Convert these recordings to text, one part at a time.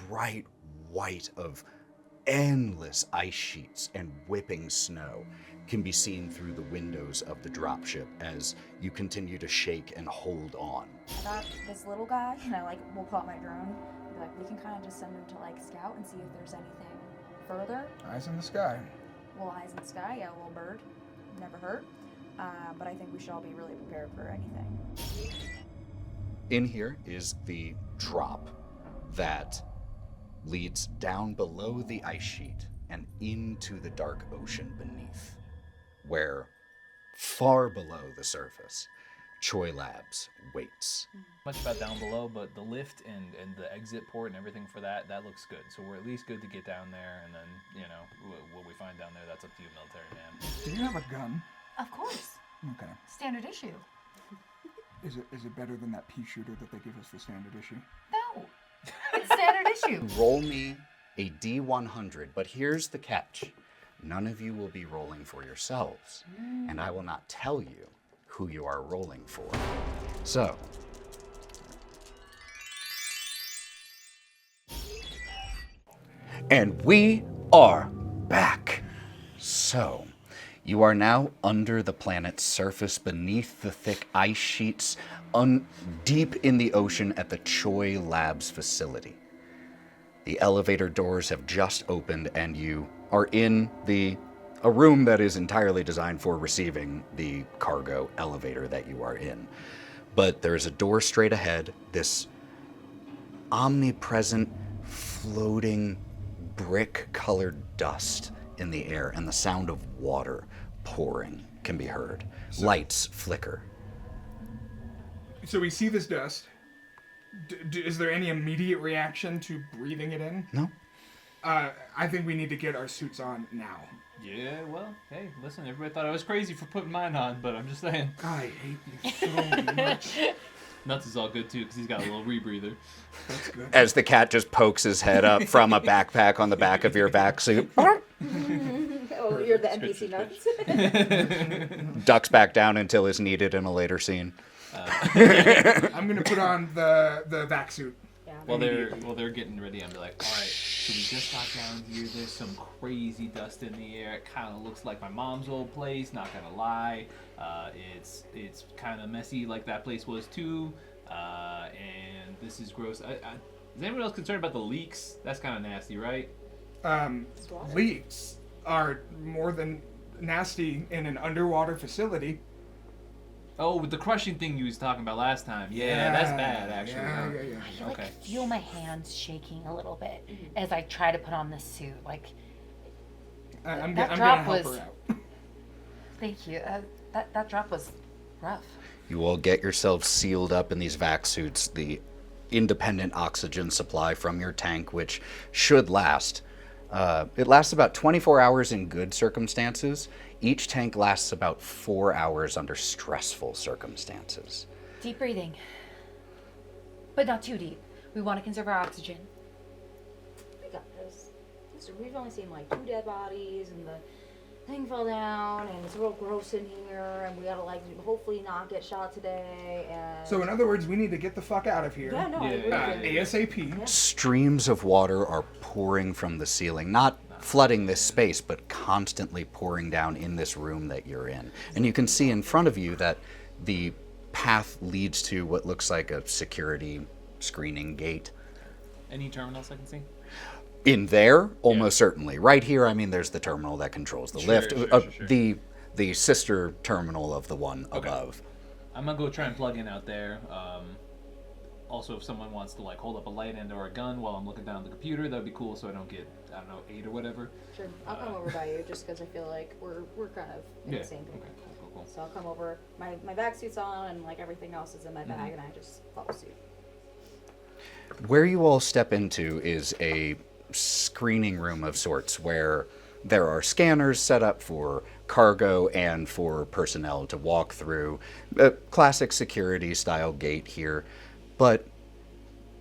bright white of endless ice sheets and whipping snow can be seen through the windows of the dropship as you continue to shake and hold on. I got this little guy, and I will pull out my drone. And be like, we can kind of just send him to scout and see if there's anything further. Eyes in the sky. Well, eyes in the sky, yeah, a little bird, never hurt. But I think we should all be really prepared for anything. In here is the drop that leads down below the ice sheet and into the dark ocean beneath, where far below the surface, Choi Labs waits. Much about down below, but the lift and the exit port and everything for that looks good. So we're at least good to get down there, and then, what we find down there, that's up to you, military man. Do you have a gun? Of course. Okay. Standard issue. Is it better than that pea shooter that they give us for standard issue? No. It's standard issue. Roll me a D100, but here's the catch. None of you will be rolling for yourselves, and I will not tell you who you are rolling for. So, and we are back. So, you are now under the planet's surface, beneath the thick ice sheets, deep in the ocean at the Choi Labs facility. The elevator doors have just opened, and you are in a room that is entirely designed for receiving the cargo elevator that you are in. But there is a door straight ahead, this omnipresent, floating, brick-colored dust in the air, and the sound of water pouring can be heard. Lights flicker. So we see this dust. Is there any immediate reaction to breathing it in? No. I think we need to get our suits on now. Yeah, well, hey, listen, everybody thought I was crazy for putting mine on, but I'm just saying. I hate you so much. Nuts is all good, too, because he's got a little rebreather. That's good. As the cat just pokes his head up from a backpack on the back of your vac suit. Oh, you're the NPC nuts. Ducks back down until is needed in a later scene. I'm gonna put on the vac suit. Yeah. While they're getting ready, I'm like, all right, so we just got down here. There's some crazy dust in the air. It kind of looks like my mom's old place. Not gonna lie, it's kind of messy like that place was too. And this is gross. Is anyone else concerned about the leaks? That's kind of nasty, right? Leaks are more than nasty in an underwater facility. Oh, with the crushing thing you was talking about last time. Yeah, that's bad, actually. Yeah. I Okay. feel my hands shaking a little bit as I try to put on this suit. I'm That gonna drop help was- her out. Thank you. That drop was rough. You will get yourselves sealed up in these vac suits, the independent oxygen supply from your tank, which should last. It lasts about 24 hours in good circumstances. Each tank lasts about 4 hours under stressful circumstances. Deep breathing. But not too deep. We want to conserve our oxygen. We got this. We've only seen 2 dead bodies, and the thing fell down, and it's real gross in here, and we gotta hopefully not get shot today. And So in other words, we need to get the fuck out of here. yeah, no, I agree. ASAP. Streams of water are pouring from the ceiling, not flooding this space, but constantly pouring down in this room that you're in. And you can see in front of you that the path leads to what looks like a security screening gate. Any terminals I can see? In there, almost certainly. Right here, there's the terminal that controls the lift. Sure. The sister terminal of the one above. I'm gonna go try and plug in out there. Also, if someone wants to hold up a light and or a gun while I'm looking down at the computer, that'd be cool. So I don't get 8 or whatever. Sure, I'll come over by you just because I feel like we're kind of in the same thing. Okay. Cool. So I'll come over. My vac suit's on, and everything else is in my bag, and I just follow suit. Where you all step into is a screening room of sorts where there are scanners set up for cargo and for personnel to walk through. A classic security style gate here, but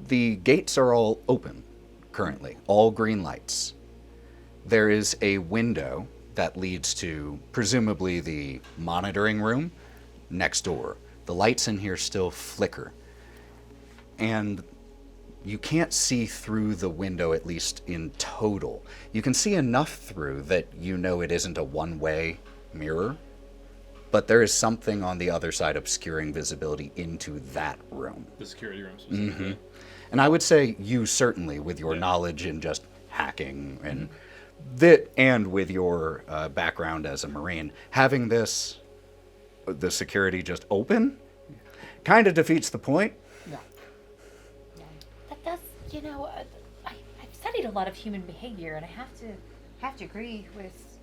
the gates are all open currently, all green lights. There is a window that leads to presumably the monitoring room next door. The lights in here still flicker. And you can't see through the window, at least in total. You can see enough through that you know it isn't a one-way mirror, but there is something on the other side obscuring visibility into that room. The security room specifically. And I would say you certainly, with your knowledge in just hacking and that, and with your background as a Marine, having the security just open, kind of defeats the point. That does, I've studied a lot of human behavior, and I have to agree with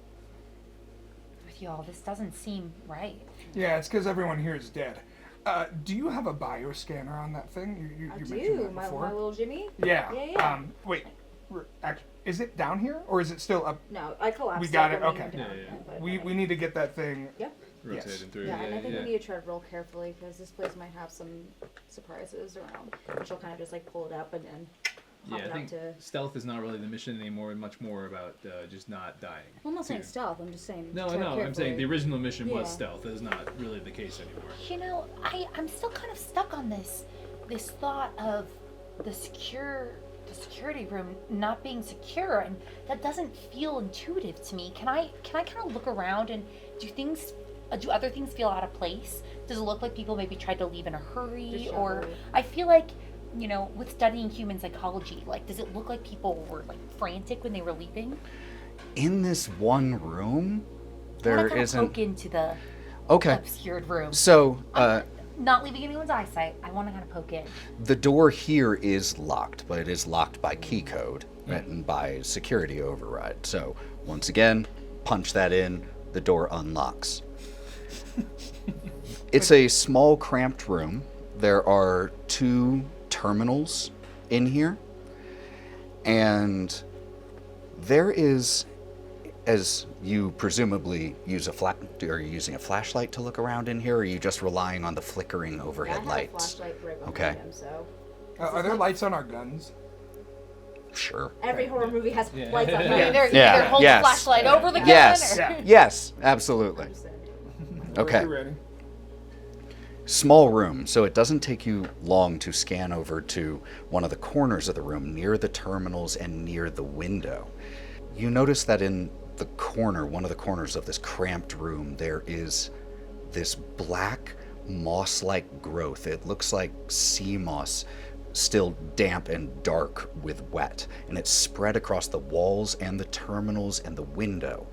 you all. This doesn't seem right. Yeah, it's because everyone here is dead. Do you have a bioscanner on that thing? You I mentioned do. that My before. little Jimmy. Yeah. Yeah. Wait. Is it down here or is it still up? No, I collapsed. We got it, when okay. went down, Yeah. but- We need to get that thing. Yep. Rotating through. Yeah, and I think we need to tread real carefully because this place might have some surprises around. Which will kind of just like pull it up and then hop Yeah, it I up think to. stealth is not really the mission anymore, and much more about just not dying. Well, I'm not saying too. stealth. I'm just saying. No, tread no, I'm saying the carefully. original mission was Yeah. stealth. That is not really the case anymore. I'm still kind of stuck on this thought of the security room not being secure, and that doesn't feel intuitive to me. Can I kind of look around and do other things feel out of place? Does it look like people maybe tried to leave in a hurry, or Disheveled. I feel like, with studying human psychology, like, does it look like people were like frantic when they were leaving? In this one room, I there want to kind of isn't. poke into the Okay. obscured room. So, Not leaving anyone's eyesight. I want to kind of poke in. the door here is locked, but it is locked by key code and by security override. So, once again, punch that in, the door unlocks. It's a small, cramped room. There are 2 terminals in here, and there is, as you presumably use are you using a flashlight to look around in here, or are you just relying on the flickering Yeah, I overhead have lights? a flashlight right behind Okay. him, so. Are there lights on our guns? Sure. Every horror movie has Yeah. lights on Yeah. it. Either hold yes. the flashlight over the gun, Yes. or Yes, absolutely. Okay. We're ready. Small room, so it doesn't take you long to scan over to one of the corners of the room near the terminals and near the window. You notice that in the corner, one of the corners of this cramped room, there is this black moss-like growth. It looks like sea moss, still damp and dark with wet, and it's spread across the walls and the terminals and the window.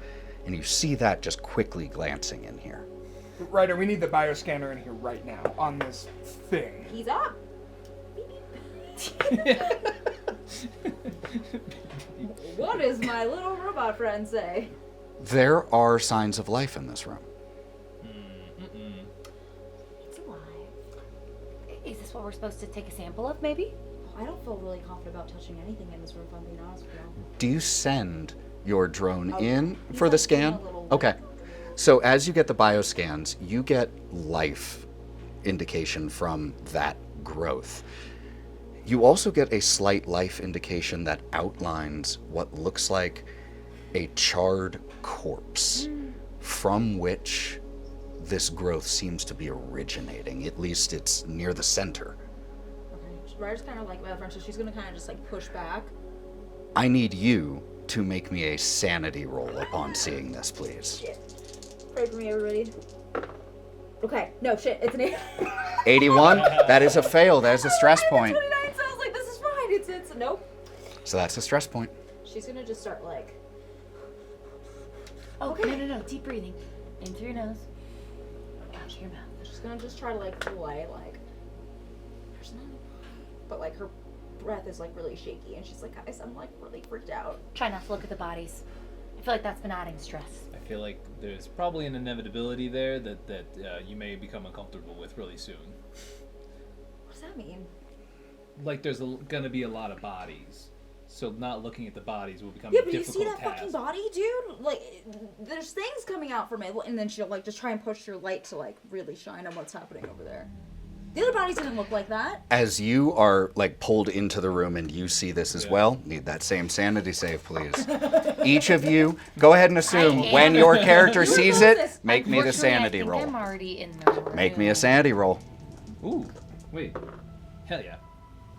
And you see that just quickly glancing in here. Ryder, we need the bioscanner in here right now on this thing. He's up. What does my little robot friend say? There are signs of life in this room. It's alive. is this what we're supposed to take a sample of, maybe? I don't feel really confident about touching anything in this room, if I'm being honest with you. Do you send your drone Oh, in he's for the like doing scan? a little- Okay. So as you get the bioscans, you get life indication from that growth. You also get a slight life indication that outlines what looks like a charred corpse from which this growth seems to be originating. At least it's near the center. Okay. Ryder's kind of like my friend, so she's gonna kind of just like push back. I need you to make me a sanity roll upon seeing this, please. Pray for me, everybody. Okay, no shit, it's an 8. 81? That is a fail. That is a stress point. 29, so I was like, this is fine. It's nope. So that's a stress point. She's gonna just start like. Oh, Okay. no. Deep breathing. In through your nose. Out through your mouth. She's gonna just try to like play like. There's none. But like her breath is like really shaky, and she's like, guys, I'm like really freaked out. Try not to look at the bodies. I feel like that's been adding stress. I feel like there's probably an inevitability there that you may become uncomfortable with really soon. What does that mean? Like there's going to be a lot of bodies, so not looking at the bodies will become Yeah, a but you difficult see that task. fucking body, dude? Like, there's things coming out from it, and then she'll like just try and push her light to like really shine on what's happening over there. The other bodies didn't look like that. As you are like pulled into the room and you see this as well, need that same sanity save, please. Each of you, go ahead and assume I am. when your character sees it, This. make me the Unfortunately, sanity I think roll. I'm already in the room. Make me a sanity roll. Ooh, wait, hell yeah.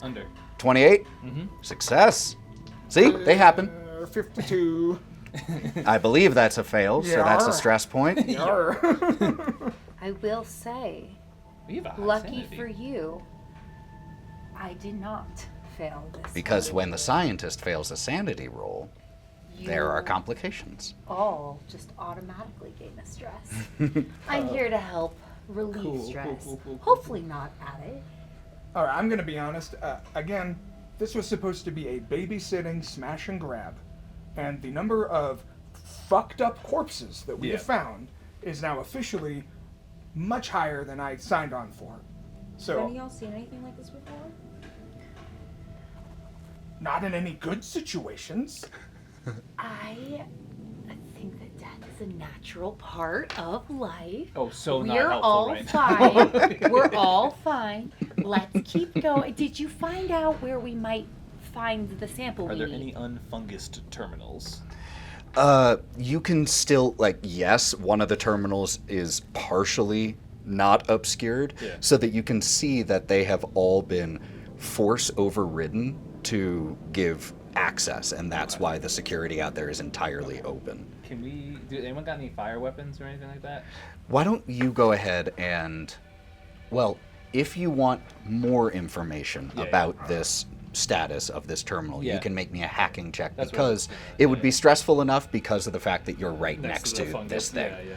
Under. 28. Mm-hmm. Success. See, they happen. 52. I believe that's a fail, so that's a Yarr. stress point. Yarr. I will say, We have a high lucky sanity. for you, I did not fail this. Because one. when the scientist fails a sanity roll, there are You complications. all just automatically gain a stress. I'm here to help relieve Cool, stress. cool. Hopefully not add it. All right, I'm going to be honest. Again, this was supposed to be a babysitting smash and grab. And the number of fucked up corpses that we have found is now officially much higher than I signed on for. Have any of So, y'all seen anything like this before? not in any good situations. I think that death is a natural part of life. Oh, so not We're helpful all right now. fine. We're all fine. Let's keep going. Did you find out where we might find the sample Are we there need? any unfungused terminals? You can still, yes, one of the terminals is partially not obscured, Yeah. so that you can see that they have all been force overridden to give access, and that's why the security out there is entirely open. Can we? Do anyone got any fire weapons or anything like that? Why don't you go ahead and, well, if you want more information Yeah, about this status of this terminal, you Yeah. can make me a hacking check, That's what I was because gonna- it would yeah. be stressful enough because of the fact that you're right next the to fungus. this thing. Yeah.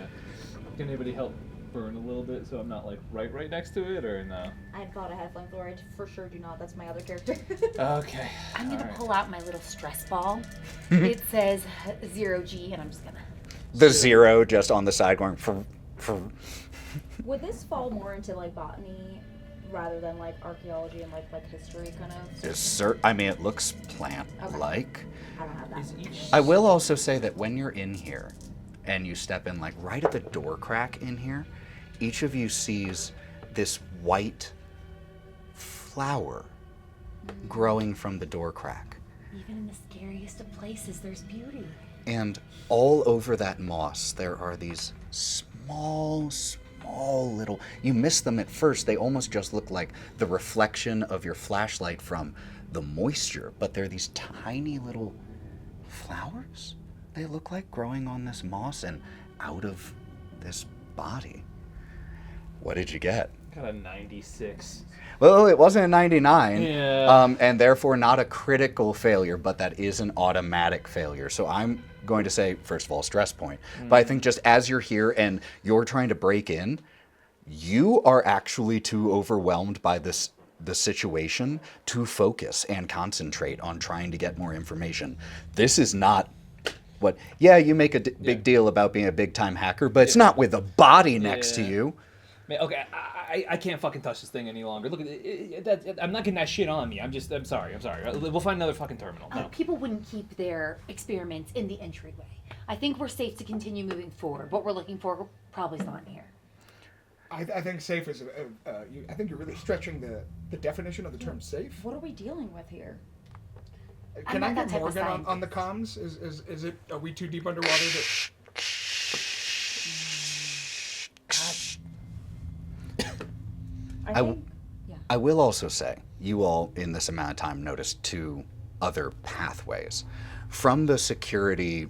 Can anybody help burn a little bit so I'm not like right next to it, or no? I thought I had flamethrower. I for sure do not. That's my other character. Okay. I'm gonna Alright. pull out my little stress ball. It says 0G, and I'm just gonna. The zero just on the side going for Would this fall more into like botany rather than like archaeology and like history kind of? I mean, it looks plant-like. I don't have that. Is each? I will also say that when you're in here and you step in, like right at the door crack in here, each of you sees this white flower growing from the door crack. Even in the scariest of places, there's beauty. And all over that moss, there are these small little. You miss them at first. They almost just look like the reflection of your flashlight from the moisture, but they're these tiny little flowers, they look like, growing on this moss and out of this body. What did you get? Got a 96. Well, it wasn't a 99, Yeah. and therefore not a critical failure, but that is an automatic failure. So I'm going to say, first of all, stress point. But I think just as you're here and you're trying to break in, you are actually too overwhelmed by the situation to focus and concentrate on trying to get more information. This is not what, you make a big deal about being a big-time hacker, but it's not with a body next to Yeah. you. Man, okay, I can't fucking touch this thing any longer. Look, I'm not getting that shit on me. I'm sorry. We'll find another fucking terminal. No. People wouldn't keep their experiments in the entryway. I think we're safe to continue moving forward. What we're looking for probably is not here. I think safe is. I think you're really stretching the definition of the term safe. What are we dealing with here? I'm Can I not that get type of Morgan on the comms? Is it? Are we too deep underwater? I w- think. Yeah. I will also say, you all in this amount of time noticed two other pathways. From the security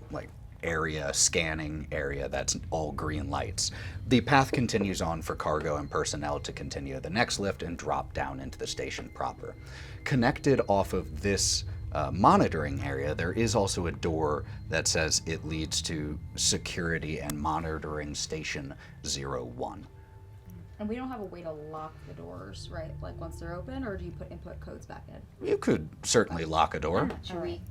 scanning area that's all green lights, the path continues on for cargo and personnel to continue the next lift and drop down into the station proper. Connected off of this monitoring area, there is also a door that says it leads to security and monitoring station 01. And we don't have a way to lock the doors, right? Like once they're open, or do you put input codes back in? You could certainly lock a door. Should we?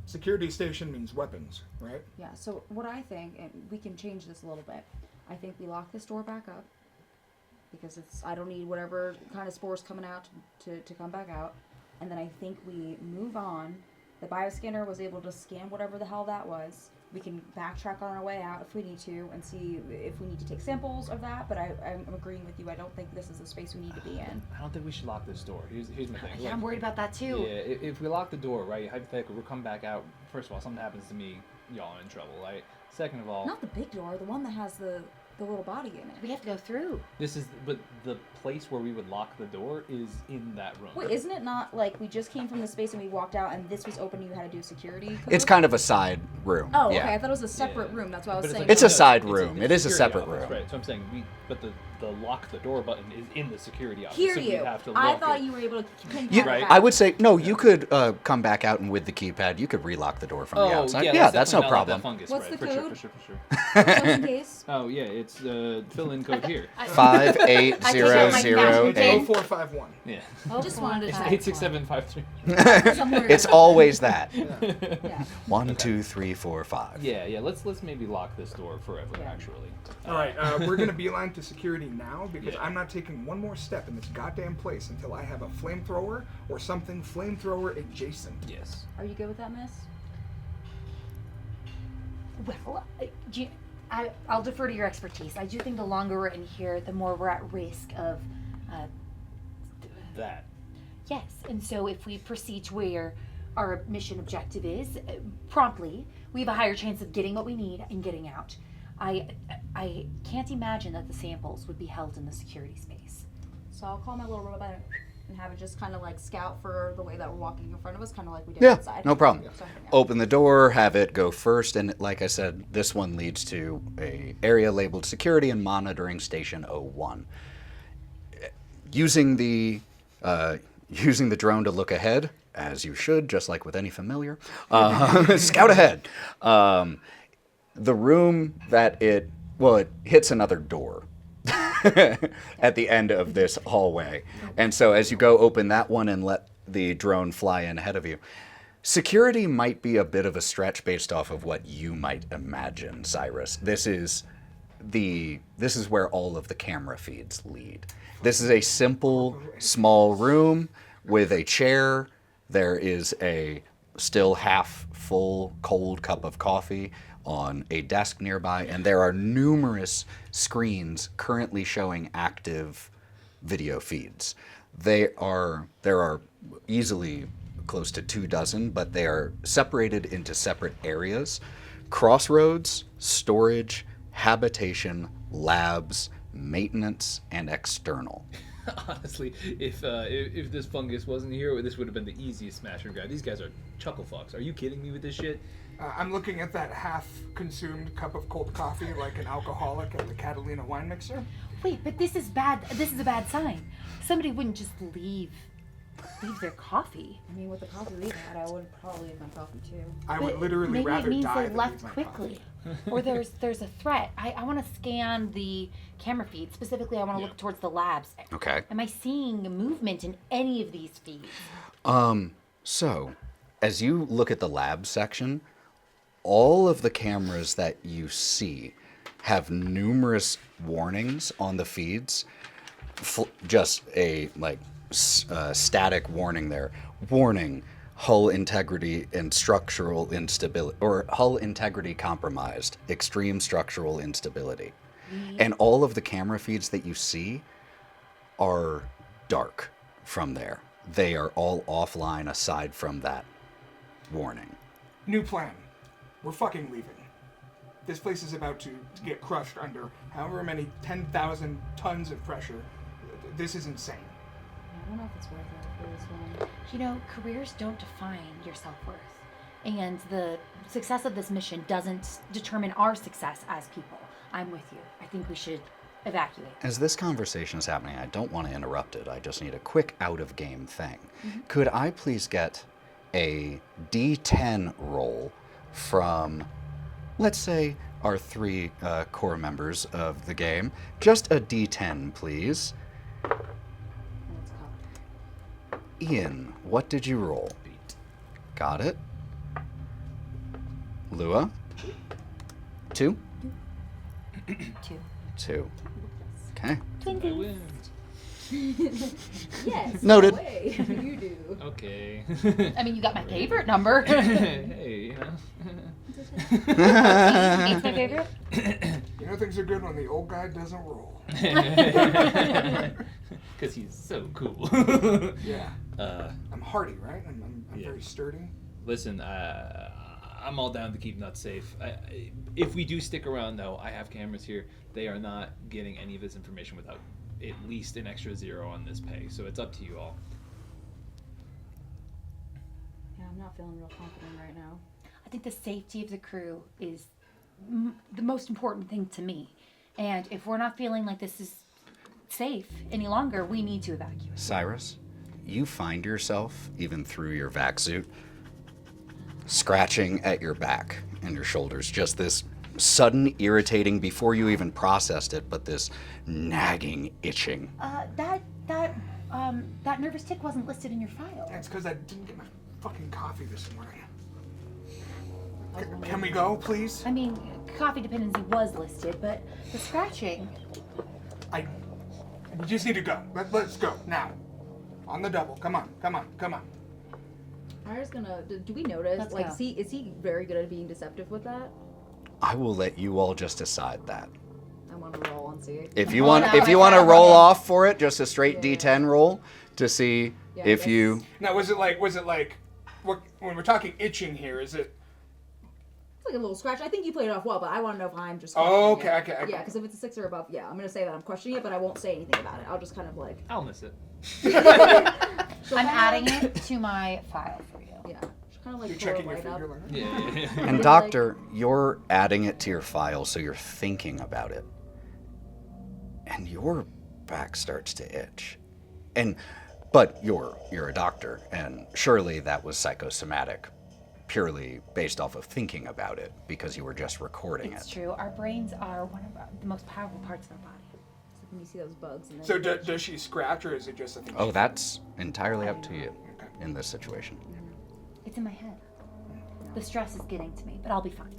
Security station means weapons, right? Yeah. So what I think, and we can change this a little bit. I think we lock this door back up because I don't need whatever kind of spores coming out to come back out. And then I think we move on. The bioscanner was able to scan whatever the hell that was. We can backtrack on our way out if we need to and see if we need to take samples of that. But I'm agreeing with you. I don't think this is the space we need to be in. I don't think we should lock this door. Here's my thing. Yeah, I'm worried about that too. Yeah, if we lock the door, right, hypothetically, we'll come back out. First of all, something happens to me, y'all are in trouble, right? Second of all, Not the big door, the one that has the the little body in it. We have to go through. But the place where we would lock the door is in that room. Wait, isn't it not like we just came from the space and we walked out and this was open and you had to do security code? It's kind of a side room. Oh, yeah. okay. I thought it was a separate room. That's why I was But saying. It's a no, side it's room. the It is a security separate office, room. Right, so I'm saying but the lock the door button is in the security office. Hear so you. we have to I look thought it. you were able to pinpoint You, Right. I would say no. You could come back out and with the keypad, you could relock the door from the outside. Yeah, Yeah, that's no definitely not like problem. that fungus, What's right, the for sure, code? for sure, for sure. just in case. Oh yeah, it's fill in code here. 58008. It's 0451. Yeah. Just wanted to It's check. 86753. Somewhere It's in always that. there. Yeah. 1, 2, 3, 4, 5. Yeah. Let's maybe lock this door forever. Yeah. Actually. All right, we're gonna beeline to security now because Yeah. I'm not taking one more step in this goddamn place until I have a flamethrower or something flamethrower adjacent. Yes. Are you good with that, miss? Well, I'll defer to your expertise. I do think the longer we're in here, the more we're at risk of. That. Yes, and so if we proceed to where our mission objective is promptly, we have a higher chance of getting what we need and getting out. I can't imagine that the samples would be held in the security space. So I'll call my little robot and have it just kind of like scout for the way that we're walking in front of us, kind of like we did Yeah, outside. no problem. So I can- Open the door, have it go first, and like I said, this one leads to a area labeled Security and Monitoring Station 01. Using the drone to look ahead, as you should, just like with any familiar, scout ahead. The room that it hits another door at the end of this hallway. And so as you go open that one and let the drone fly in ahead of you, security might be a bit of a stretch based off of what you might imagine, Cyrus. This is where all of the camera feeds lead. This is a simple, small room with a chair. There is a still half full cold cup of coffee on a desk nearby, and there are numerous screens currently showing active video feeds. There are easily close to 24, but they are separated into separate areas: crossroads, storage, habitation, labs, maintenance, and external. Honestly, if this fungus wasn't here, this would have been the easiest smash and grab. These guys are chuckle fucks. Are you kidding me with this shit? I'm looking at that half-consumed cup of cold coffee like an alcoholic at the Catalina wine mixer. Wait, but this is bad. This is a bad sign. Somebody wouldn't just leave their coffee. I mean, with the coffee we had, I would probably leave my coffee too. I would But literally maybe rather it means die they than left leave my quickly, coffee. or there's a threat. I want to scan the camera feed. Specifically, I want to look towards the labs. Okay. Am I seeing movement in any of these feeds? So, as you look at the lab section, all of the cameras that you see have numerous warnings on the feeds. Just a static warning there. Warning: hull integrity and structural instability, or hull integrity compromised, extreme structural instability. And all of the camera feeds that you see are dark from there. They are all offline aside from that warning. New plan. We're fucking leaving. This place is about to get crushed under however many 10,000 tons of pressure. This is insane. I don't know if it's worth it for this one. You know, careers don't define your self-worth. And the success of this mission doesn't determine our success as people. I'm with you. I think we should evacuate. As this conversation is happening, I don't want to interrupt it. I just need a quick out-of-game thing. Could I please get a D10 roll from, let's say, our 3 core members of the game? Just a D10, please. Let's call Ian, what did you roll? Got it. Lua? 2? 2. 2. Okay. I win. Yes. Noted. No way. You do. Okay. I mean, you got my favorite number. Hey, you know. 8's my favorite. You know things are good when the old guy doesn't roll. Because he's so cool. Yeah. Uh, I'm hardy, right? I'm Yeah. very sturdy. Listen, I'm all down to keep nuts safe. If we do stick around, though, I have cameras here. They are not getting any of this information without at least an extra 0 on this pay. So it's up to you all. Yeah, I'm not feeling real confident right now. I think the safety of the crew is the most important thing to me. And if we're not feeling like this is safe any longer, we need to evacuate. Cyrus, you find yourself, even through your vac suit, scratching at your back and your shoulders. Just this sudden irritating, before you even processed it, but this nagging itching. That nervous tick wasn't listed in your file. That's because I didn't get my fucking coffee this morning. Can we go, please? I mean, coffee dependency was listed, but the scratching. We just need to go. Let's go now. On the double. Come on. Ryder's gonna. Do we notice? Let's like, go. is he very good at being deceptive with that? I will let you all just decide that. I want to roll and see. If you want to roll off for it, just a straight D10 roll to see Yeah, if that's- you. Now, was it like when we're talking itching here? Is it? It's like a little scratch. I think you played it off well, but I want to know if I'm just. Oh, questioning okay, it. okay. Yeah, because if it's a 6 or above, yeah, I'm gonna say that I'm questioning it, but I won't say anything about it. I'll just kind of like. I'll miss it. She'll I'm kinda- adding it to my file for you. Yeah, she'll kind of like You're pull it checking your right up. finger. Like, Yeah. And Like- Doctor, you're adding it to your file, so you're thinking about it. And your back starts to itch. But you're a doctor, and surely that was psychosomatic, purely based off of thinking about it, because you were just recording It's it. true. Our brains are one of the most powerful parts of our body. It's like when you see those bugs. And then So does she scratch, or is it just a thing? Oh, that's entirely up to you Okay. in this situation. It's in my head. The stress is getting to me, but I'll be fine.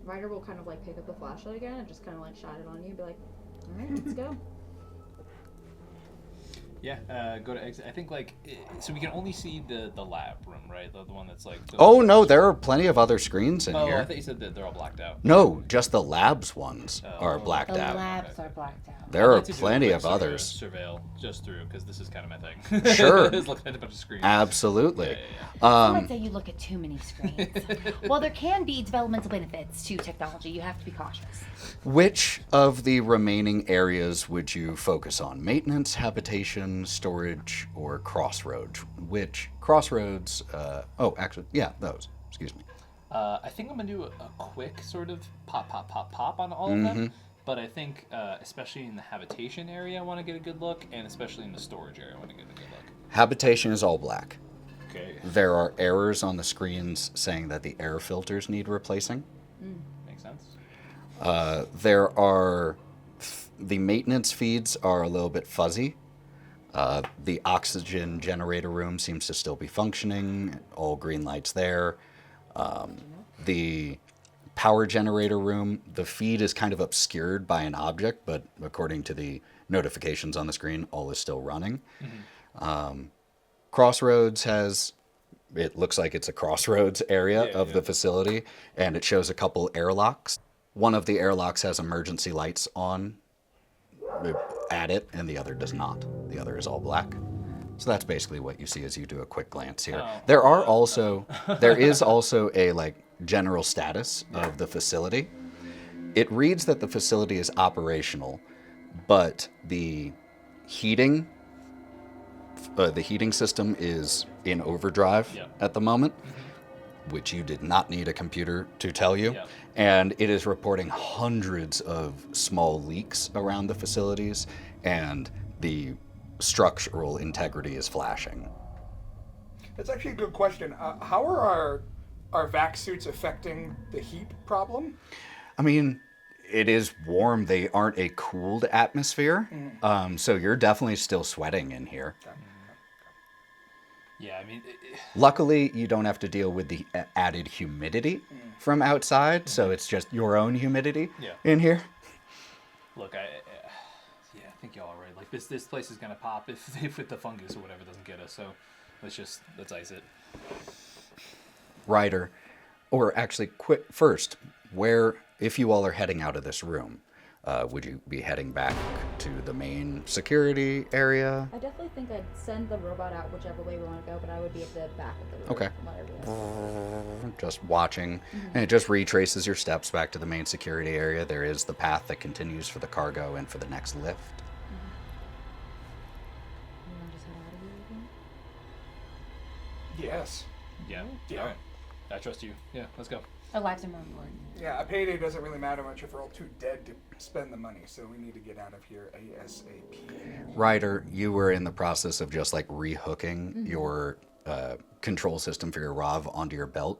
Ryder will kind of like pick up the flashlight again and just kind of like shine it on you, and be like, "All right, let's go." Yeah, go to exit. I think so we can only see the lab room, right? The one that's like. Oh, no, there are plenty of other screens in Oh, I here. thought you said that they're all blacked out. No, just the labs ones Oh. are blacked The out. labs are blacked out. There I'd are like to do a plenty quick of others. Surveil just through, because this is kind of my thing. Sure. Just looking at a bunch of screens. Absolutely. I would say you look at too many screens. Well, there can be developmental benefits to technology. You have to be cautious. Which of the remaining areas would you focus on? Maintenance, habitation, storage, or crossroads? Which crossroads? Those. Excuse me. I think I'm gonna do a quick sort of pop on all of them. But I think, especially in the habitation area, I want to get a good look, and especially in the storage area, I want to get a good look. Habitation is all black. Okay, There are errors on the screens saying that the air filters need replacing. makes sense. The maintenance feeds are a little bit fuzzy. The oxygen generator room seems to still be functioning. All green lights there. The power generator room, the feed is kind of obscured by an object, but according to the notifications on the screen, all is still running. Crossroads it looks like it's a crossroads area of the facility, and it shows a couple airlocks. One of the airlocks has emergency lights on at it, and the other does not. The other is all black. So that's basically what you see as you do a quick glance here. Oh. There is also a general status of the facility. It reads that the facility is operational, but the heating system is in overdrive at the moment, which you did not need a computer to tell you. Yeah. And it is reporting hundreds of small leaks around the facilities, and the structural integrity is flashing. That's actually a good question. How are our vac suits affecting the heat problem? I mean, it is warm. They aren't a cooled atmosphere, so you're definitely still sweating in here. Yeah, I mean, Luckily, you don't have to deal with the added humidity from outside, so it's just your own humidity in here. look, I think y'all are right. Like this place is gonna pop if the fungus or whatever doesn't get us. So let's ice it. Ryder, or actually, if you all are heading out of this room, would you be heading back to the main security area. I definitely think I'd send the robot out whichever way we want to go, but I would be at the back of the room. Okay. From what I realized. Just watching, and it just retraces your steps back to the main security area. There is the path that continues for the cargo and for the next lift. You wanna just head out of here again? Yes. Yeah. Yeah. All right. I trust you. Yeah, let's go. Our lives are more important. Yeah, a payday doesn't really matter much if we're all too dead to spend the money, so we need to get out of here ASAP. Ryder, you were in the process of just like rehooking your control system for your ROV onto your belt,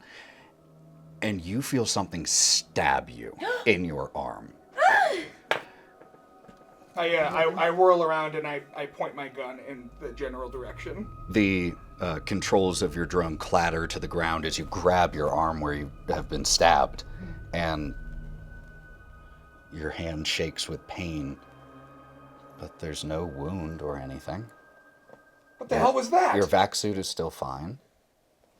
and you feel something stab you in your arm. I whirl around and I point my gun in the general direction. The controls of your drone clatter to the ground as you grab your arm where you have been stabbed, and your hand shakes with pain, but there's no wound or anything. What the hell was that? Your vac suit is still fine.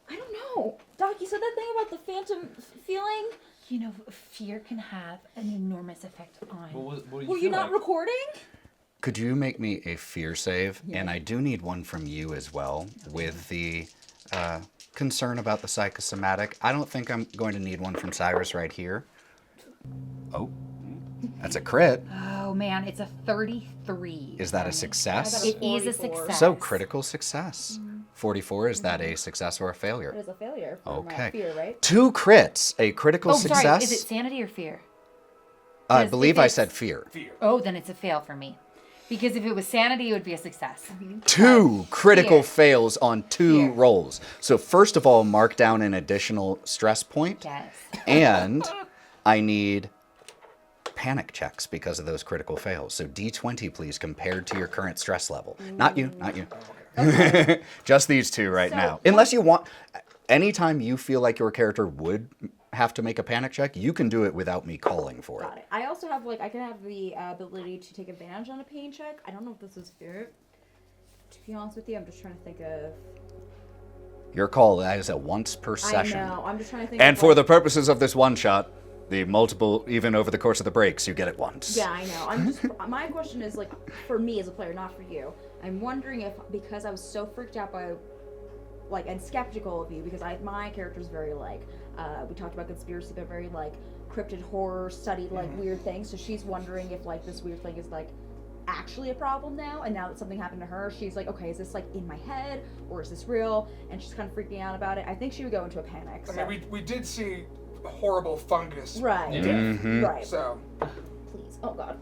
I don't know. Doc, you said that thing about the phantom feeling? You know, fear can have an enormous effect on. What do you Were feel you not like? recording? Could you make me a fear save? And I do need one from you as well, with the concern about the psychosomatic. I don't think I'm going to need one from Cyrus right here. Oh, that's a crit. Oh man, it's a 33. Is that a I success? got It is a 44. success. So critical success. 44, is that a success or a It failure? is a failure for my Okay. fear, right? 2 crits, a critical Oh, success. sorry. Is it sanity or fear? I 'Cause believe if I it's- said fear. Fear. Oh, then it's a fail for me. Because if it was sanity, it would be a success. 2 critical Fear. fails on 2 Fear. rolls. So first of all, mark down an additional stress point. Yes. And I need panic checks because of those critical fails. So D20, please, compared to your current stress level. Not you, not you. Just these 2 right So- now. Unless you want, anytime you feel like your character would have to make a panic check, you can do it without me calling for it. Got it. I also have, I can have the ability to take advantage on a pain check. I don't know if this is fair. To be honest with you, I'm just trying to think of... Your call is a once per session. I know. I'm just trying to think And of, for the purposes of this one shot, the multiple, even over the course of the breaks, you get it once. Yeah, I know. I'm just... my question is, for me as a player, not for you. I'm wondering if, because I was so freaked out by... and skeptical of you, because my character's very, we talked about conspiracy, but very, cryptid horror, studied, weird things. So she's wondering if, this weird thing is, actually a problem now, and now that something happened to her, she's like, okay, is this, in my head, or is this real? And she's kind of freaking out about it. I think she would go into a panic, I so... mean, we did see horrible fungus. Right. Mhm. Right. So, Please. Oh, God.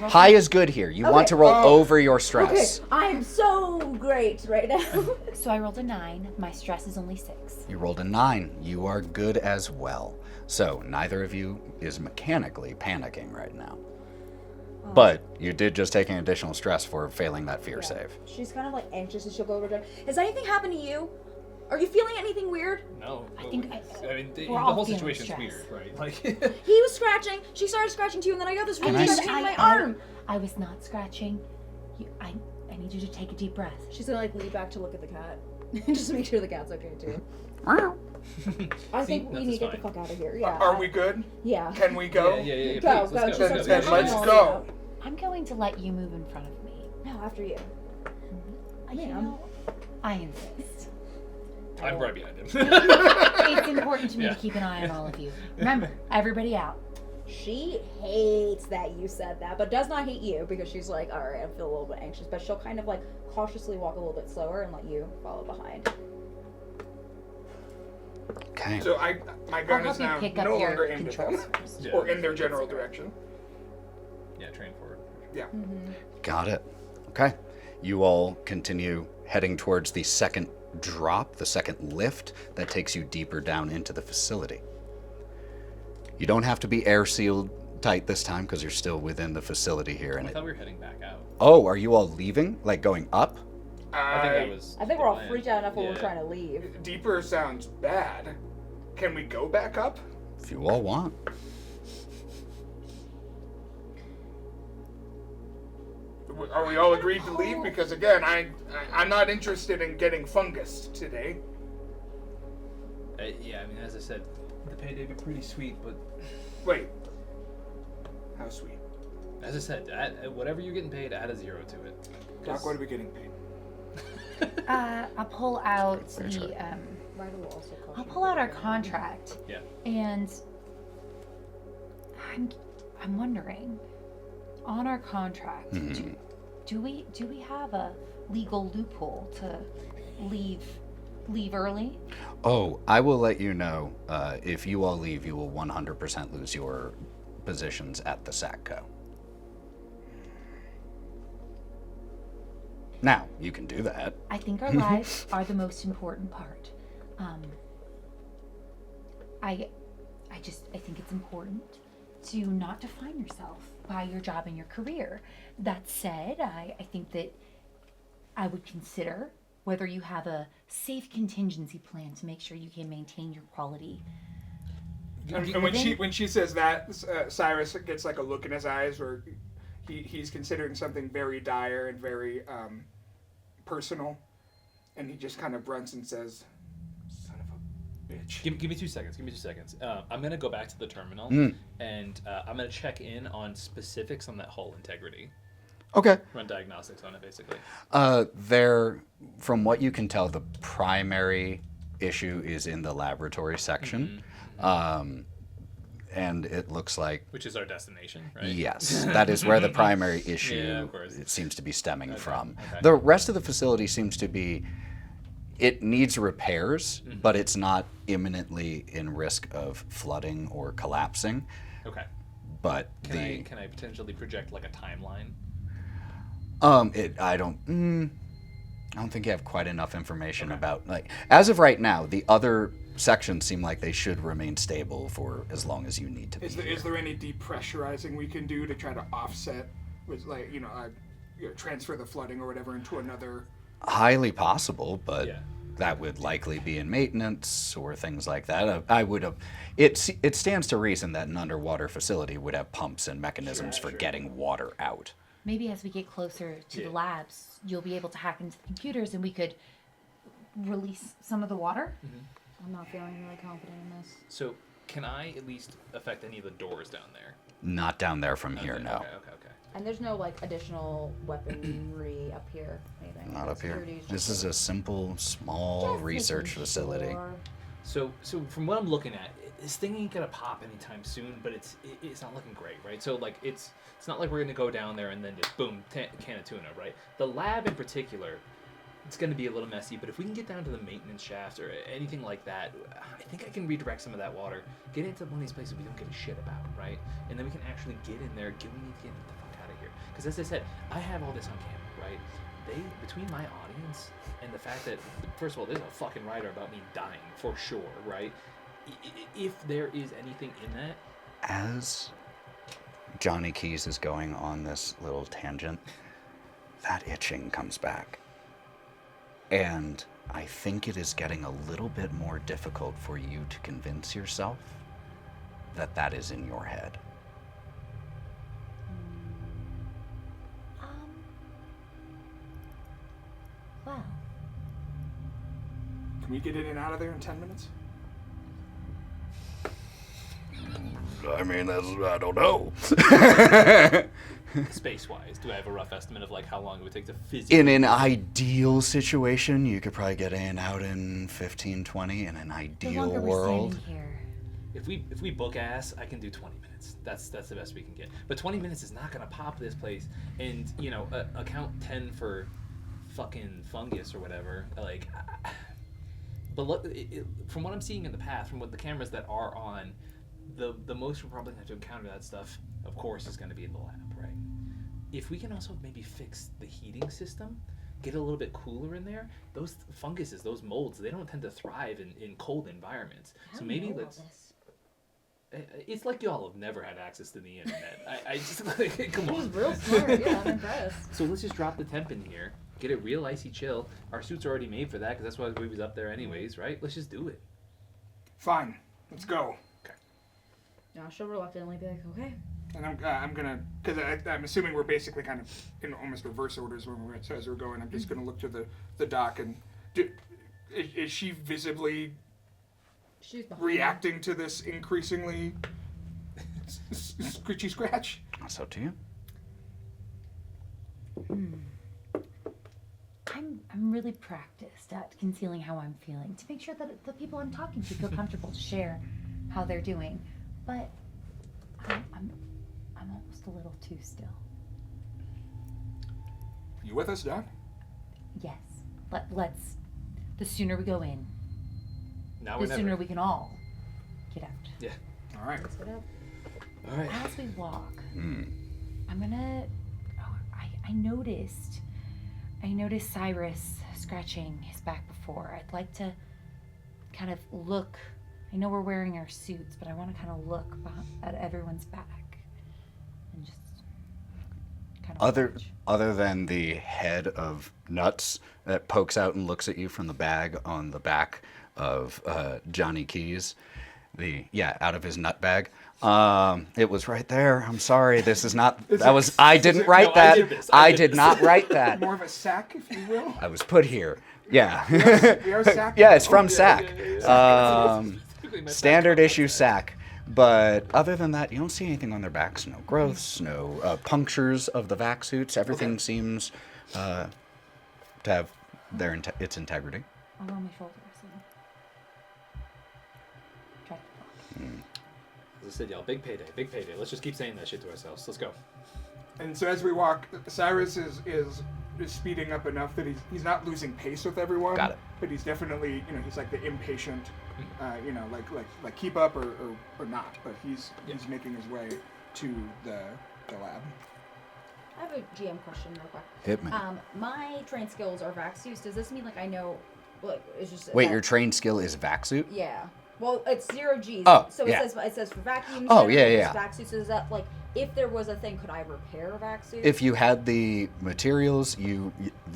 High is good here. You want Okay. to roll Oh. over your Okay, stress. I'm so great right now. So I rolled a 9. My stress is only 6. You rolled a 9. You are good as well. So neither of you is mechanically panicking right now. But you did just take an additional stress for failing that fear save. She's kind of anxious, and she'll go over to... Has anything happened to you? Are you feeling anything weird? No. I think the we're all whole feeling situation's stress. weird, right? Like, He was scratching. She started scratching too, and then I got this really I bad s- pain in my arm. I was not scratching. I need you to take a deep breath. She's gonna lean back to look at the cat, just to make sure the cat's okay too. I think we that's need to get fine. the fuck out of here. Yeah. are we good? Yeah. Can we go? yeah. Go, Please, go. let's She's go. like, Then "Scratching let's all go." out." I'm going to let you move in front of me. No, after you. You Ma'am. know, I insist. I'm right behind him. It's important to me Yeah. to keep an eye on all of you. Remember, everybody out. She hates that you said that, but does not hate you because she's like, all right, I feel a little bit anxious, but she'll kind of cautiously walk a little bit slower and let you follow behind. Okay. So my gun I'll is help you now pick no up longer your aimed at controls them, first. Yeah. or in their general direction. Yeah, train forward. Yeah. Got it. Okay. You all continue heading towards the second drop, the second lift that takes you deeper down into the facility. You don't have to be air sealed tight this time because you're still within the facility here. I And thought we were heading back out. oh, are you all leaving? Like going up? I think that was. I think the we're all plan. freaked out enough when Yeah. we're trying to leave. Deeper sounds bad. Can we go back up? If you all want. Are we all agreed to leave? Because again, I'm not interested in getting fungus today. Yeah, I mean, as I said, the payday be pretty sweet, but Wait. How sweet. As I said, whatever you're getting paid, add a 0 to it. Doc, what are we getting paid? I'll pull out Fair the trade. Ryder will also cost I'll you pull out our 50. contract, Yeah. and I'm wondering, on our contract, do we have a legal loophole to leave early? Oh, I will let you know. If you all leave, you will 100% lose your positions at the SACCO. Now, you can do that. I think our lives are the most important part. I think it's important to not define yourself by your job and your career. That said, I think that I would consider whether you have a safe contingency plan to make sure you can maintain your quality. And when she says that, Cyrus gets like a look in his eyes where he's considering something very dire and very personal, and he just kind of grunts and says, "Son of a bitch." Give me 2 seconds. Give me 2 seconds. I'm gonna go back to the terminal and I'm gonna check in on specifics on that hull integrity. Okay. Run diagnostics on it, basically. From what you can tell, the primary issue is in the laboratory section. And it looks like, Which is our destination, right? yes, that is where the primary issue Yeah, of course. it seems to be stemming from. okay. The rest of the facility seems to be, it needs repairs, but it's not imminently in risk of flooding or collapsing. Okay. But Can I potentially project like a timeline? I don't think you have quite enough information about, like, as of right now, the other sections seem like they should remain stable for as long as you need to be. Is there any depressurizing we can do to try to offset, with like transfer the flooding or whatever into another? Highly possible, but Yeah. that would likely be in maintenance or things like that. I would have. It stands to reason that an underwater facility would have pumps and mechanisms for getting water out. Maybe as we get closer to the labs, you'll be able to hack into the computers and we could release some of the water. I'm not feeling really confident in this. So can I at least affect any of the doors down there? Not down there from here, Okay, no. Okay. And there's no like additional weaponry up here, anything. Not up here. Security's This just is a simple, small just research making facility. sure. So from what I'm looking at, this thing ain't gonna pop anytime soon, but it's not looking great, right? So like it's not like we're gonna go down there and then just boom, can of tuna, right? The lab in particular, it's gonna be a little messy, but if we can get down to the maintenance shafts or anything like that, I think I can redirect some of that water, get into one of these places we don't give a shit about, right? And then we can actually get in there, we need to get the fuck out of here. Because as I said, I have all this on camera, right? Between my audience and the fact that, first of all, there's a fucking writer about me dying for sure, right? If there is anything in that, As Johnny Keys is going on this little tangent, that itching comes back. And I think it is getting a little bit more difficult for you to convince yourself that that is in your head. Wow. Can we get in and out of there in 10 minutes? I mean, I don't know. space-wise, do I have a rough estimate of like how long it would take to physically? In an ideal situation, you could probably get in and out in 15, 20. In an The ideal longer we're world, standing here. If we book ass, I can do 20 minutes. That's the best we can get. But 20 minutes is not gonna pop this place. And account 10 for fucking fungus or whatever. Like, but look, from what I'm seeing in the path, from what the cameras that are on, the most we're probably gonna have to encounter that stuff, of course, is gonna be in the lab, right? If we can also maybe fix the heating system, get a little bit cooler in there, those funguses, those molds, they don't tend to thrive in cold environments. How So do you maybe know all let's. this? It's like y'all have never had access to the internet. I just like, come He's on. real smart. Yeah, I'm impressed. So let's just drop the temp in here, get it real icy chill. Our suits are already made for that because that's why we was up there anyways, right? Let's just do it. Fine, let's go. No, she'll reluctantly be like, okay. And I'm gonna, because I'm assuming we're basically kind of in almost reverse orders when we're as we're going. I'm just gonna look to the dock and is she visibly She's behind me. reacting to this increasingly screechy scratch? that's up to you. I'm really practiced at concealing how I'm feeling to make sure that the people I'm talking to feel comfortable to share how they're doing. But I'm almost a little too still. You with us, Doc? Yes. Let's. The sooner we go in, Now the we're sooner we can all get out. Yeah. All right. Let's get up. All right. As we walk, I'm gonna. Oh, I noticed Cyrus scratching his back before. I'd like to kind of look. I know we're wearing our suits, but I want to kind of look at everyone's back and just kind of Other than the head of nuts that pokes out and looks at you from the bag on the back of Johnny Keys, out of his nut bag. It was right there. I'm sorry. This is not. I didn't write that. I did not write that. More of a sack, if you will. I was put here. Yeah. We are sack. Yeah, it's from SAC. Typically my Standard issue SAC. But other than that, you don't see anything on their backs. No growths, no punctures of the vac suits. Everything seems to have its integrity. I'll roll my shoulders and try to walk. As I said, y'all, big payday, big payday. Let's just keep saying that shit to ourselves. Let's go. And so as we walk, Cyrus is speeding up enough that he's not losing pace with everyone. Got it. But he's definitely, he's like the impatient, like keep up or not. But he's making his way to the lab. I have a GM question real quick. Hit me. My trained skills are vac suits. Does this mean like I know, like it's just Wait, your trained skill is vac suit? Yeah. Well, it's 0 G's. Oh, so yeah. it says for vacuums. Oh, yeah. Vac suits. So is that like if there was a thing, could I repair a vac suit? If you had the materials, you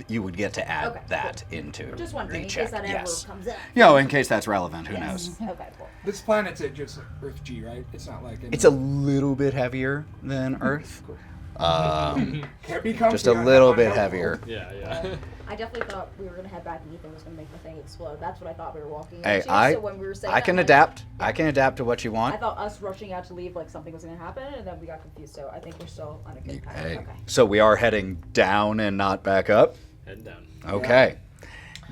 would get to add Okay, that into Just wondering the in check. case that yes. ever comes up. In case that's relevant. Who knows? Okay, cool. This planet's at just Earth G, right? It's not like It's a little bit heavier than Earth. Can't be comfy Just a on- little on bit that heavier. road. Yeah. I definitely thought we were gonna head back and Ethan was gonna make the thing explode. That's what I thought we were walking Hey, into. So when we were saying I that, can like, adapt. I can adapt to what you I want. thought us rushing out to leave like something was gonna happen, and then we got confused. So I think we're still on a good path. Hey, Okay. so we are heading down and not back up. Head down. Okay.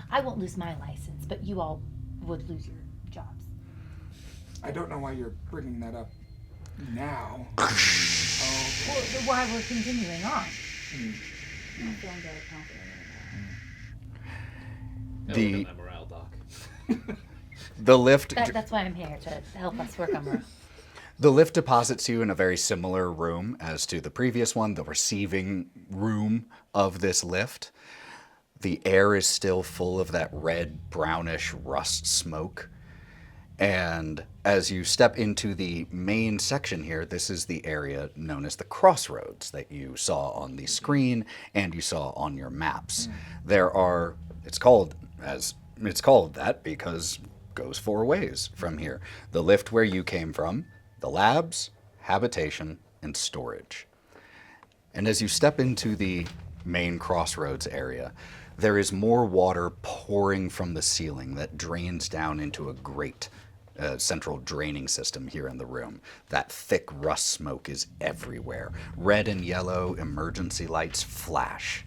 I won't lose my license, but you all would lose your jobs. I don't know why you're bringing that up now. Well, why we're continuing on. I'm feeling very confident. The- Work on that morale, Doc. The lift. That's why I'm here, to help us work on morale. The lift deposits you in a very similar room as to the previous one, the receiving room of this lift. The air is still full of that red, brownish rust smoke. And as you step into the main section here, this is the area known as the crossroads that you saw on the screen and you saw on your maps. It's called that because it goes 4 ways from here. The lift where you came from, the labs, habitation, and storage. And as you step into the main crossroads area, there is more water pouring from the ceiling that drains down into a grate, central draining system here in the room. That thick rust smoke is everywhere. Red and yellow emergency lights flash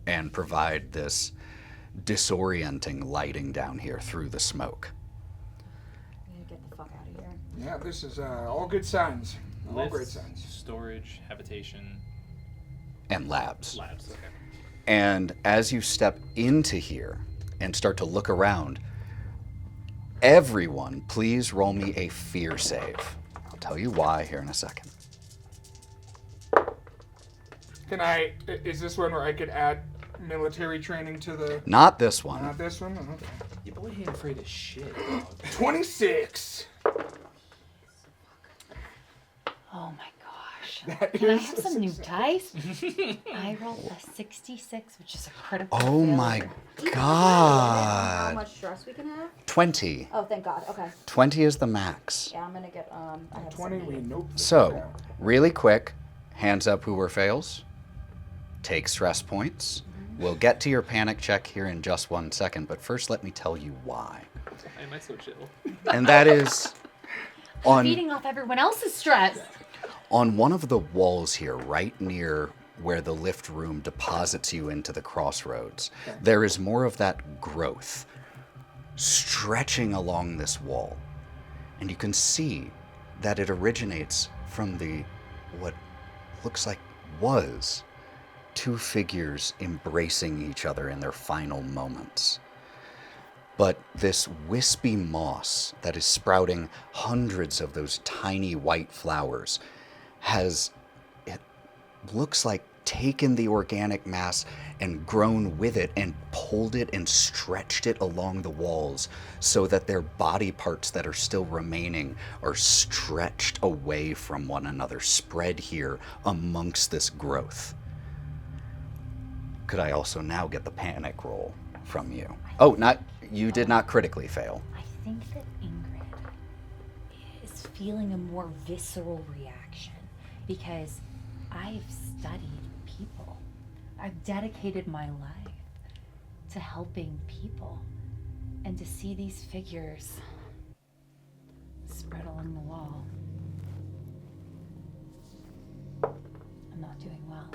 and provide this disorienting lighting down here through the smoke. We gotta get the fuck out of here. Yeah, this is all good signs. All great Lifts, signs. storage, habitation, And labs. Labs. Okay. And as you step into here and start to look around, everyone, please roll me a fear save. I'll tell you why here in a second. Is this one where I could add military training to the... Not this one. Not this one? Okay. Your boy ain't afraid of shit, dog. 26! Oh my gosh. That Can I is have a some new success. dice? I rolled a 66, which is a critical Oh failure. my How God. much stress we can have? 20. Oh, thank God. Okay. 20 is the max. Yeah, I'm gonna get I have 20, we 78. nope. So, really quick, hands up whoever fails. Take stress points. We'll get to your panic check here in just 1 second, but first let me tell you why. Why am I so chill? And that is on Feeding off everyone else's stress. on one of the walls here, right near where the lift room deposits you into the crossroads, there is more of that growth stretching along this wall. And you can see that it originates from what looks like was two figures embracing each other in their final moments. But this wispy moss that is sprouting hundreds of those tiny white flowers it looks like taken the organic mass and grown with it and pulled it and stretched it along the walls so that their body parts that are still remaining are stretched away from one another, spread here amongst this growth. Could I also now get the panic roll from you? Oh, you did not critically fail. I think that Ingrid is feeling a more visceral reaction because I've studied people. I've dedicated my life to helping people. And to see these figures spread along the wall, I'm not doing well.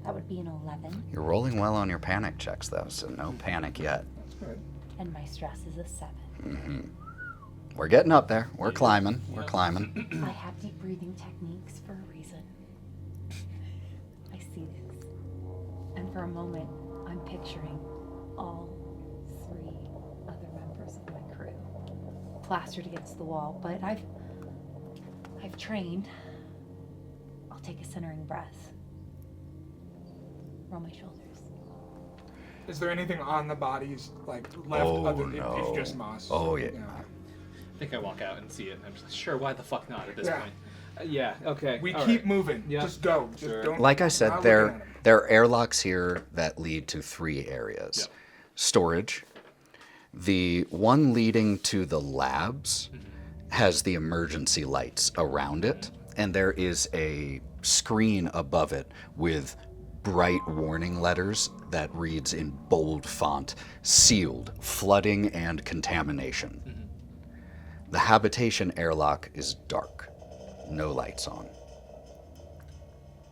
That would be an 11. You're rolling well on your panic checks, though, so no panic yet. That's good. And my stress is a 7. We're getting up there. We're climbing. We're climbing. I have deep breathing techniques for a reason. I see this. And for a moment, I'm picturing all 3 other members of my crew plastered against the wall. But I've trained. I'll take a centering breath. Roll my shoulders. Is there anything on the bodies, like, left other than no. it's just moss? Oh, yeah. I think I walk out and see it, and I'm just like, sure, why the fuck not at this Yeah. point? Yeah, okay. We all keep right. moving. Yeah. Just go. Just Sure. don't. Like I said, not there looking at 'em. are airlocks here that lead to 3 areas. Yep. Storage. The one leading to the labs has the emergency lights around it, and there is a screen above it with bright warning letters that reads in bold font, sealed, flooding and contamination. The habitation airlock is dark, no lights on.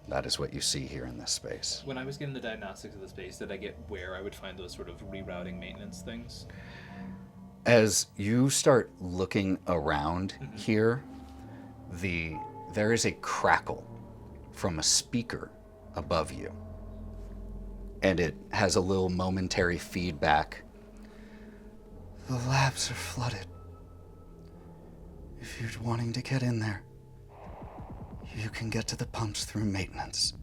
That is what you see here in this space. When I was getting the diagnostics of the space, did I get where I would find those sort of rerouting maintenance things? As you start looking around here, there is a crackle from a speaker above you. And it has a little momentary feedback. The labs are flooded. If you're wanting to get in there, you can get to the pumps through maintenance.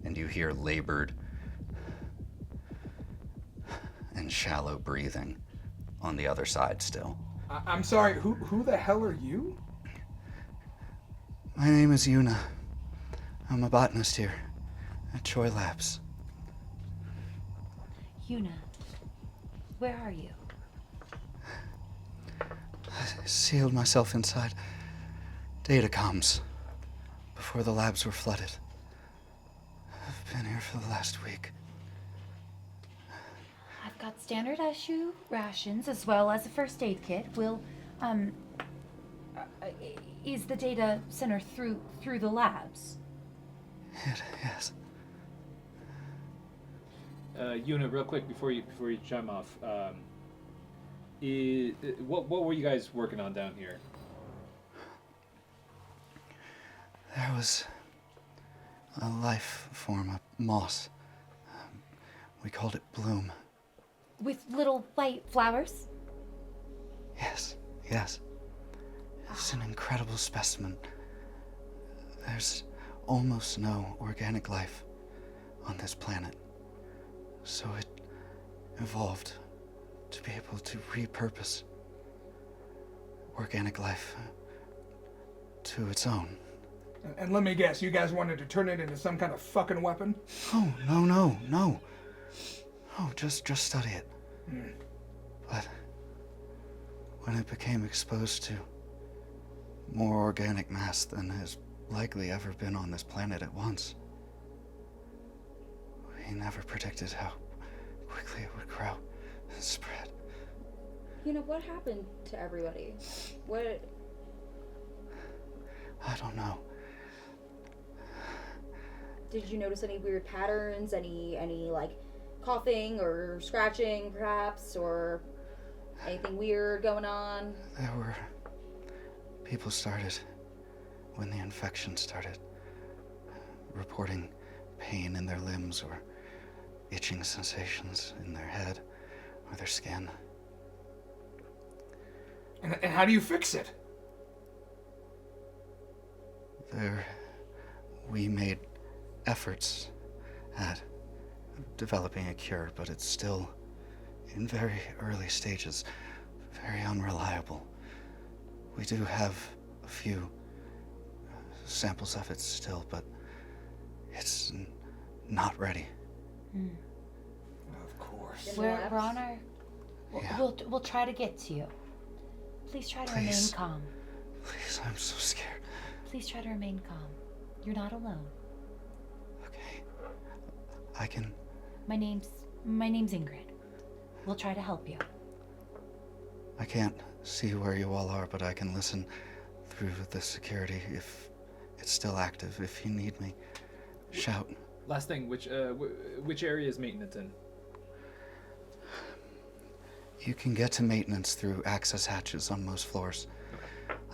And you hear labored and shallow breathing on the other side still. I'm sorry. Who the hell are you? My name is Yuna. I'm a botanist here at Choi Labs. Yuna, where are you? I sealed myself inside datacoms before the labs were flooded. I've been here for the last week. I've got standard issue rations as well as a first aid kit. Is the data center through the labs? Yes. Yuna, real quick before you chime off, what were you guys working on down here? There was a life form, a moss. We called it Bloom. With little white flowers? Yes. It's an incredible specimen. There's almost no organic life on this planet. So it evolved to be able to repurpose organic life to its own. And let me guess, you guys wanted to turn it into some kind of fucking weapon? Oh, no. No, just study it. But when it became exposed to more organic mass than has likely ever been on this planet at once, we never predicted how quickly it would grow and spread. You know, what happened to everybody? What? I don't know. Did you notice any weird patterns? Any like coughing or scratching, perhaps, or anything weird going on? There were... People started, when the infection started, reporting pain in their limbs or itching sensations in their head or their skin. And how do you fix it? We made efforts at developing a cure, but it's still in very early stages, very unreliable. We do have a few samples of it still, but it's not ready. Of course. We're on our. Yeah. We'll try to get to you. Please try to remain Please. calm. Please, I'm so scared. Please try to remain calm. You're not alone. Okay. I can... My name's Ingrid. We'll try to help you. I can't see where you all are, but I can listen through the security if it's still active. If you need me, shout. Last thing, which area is maintenance in? You can get to maintenance through access hatches on most floors.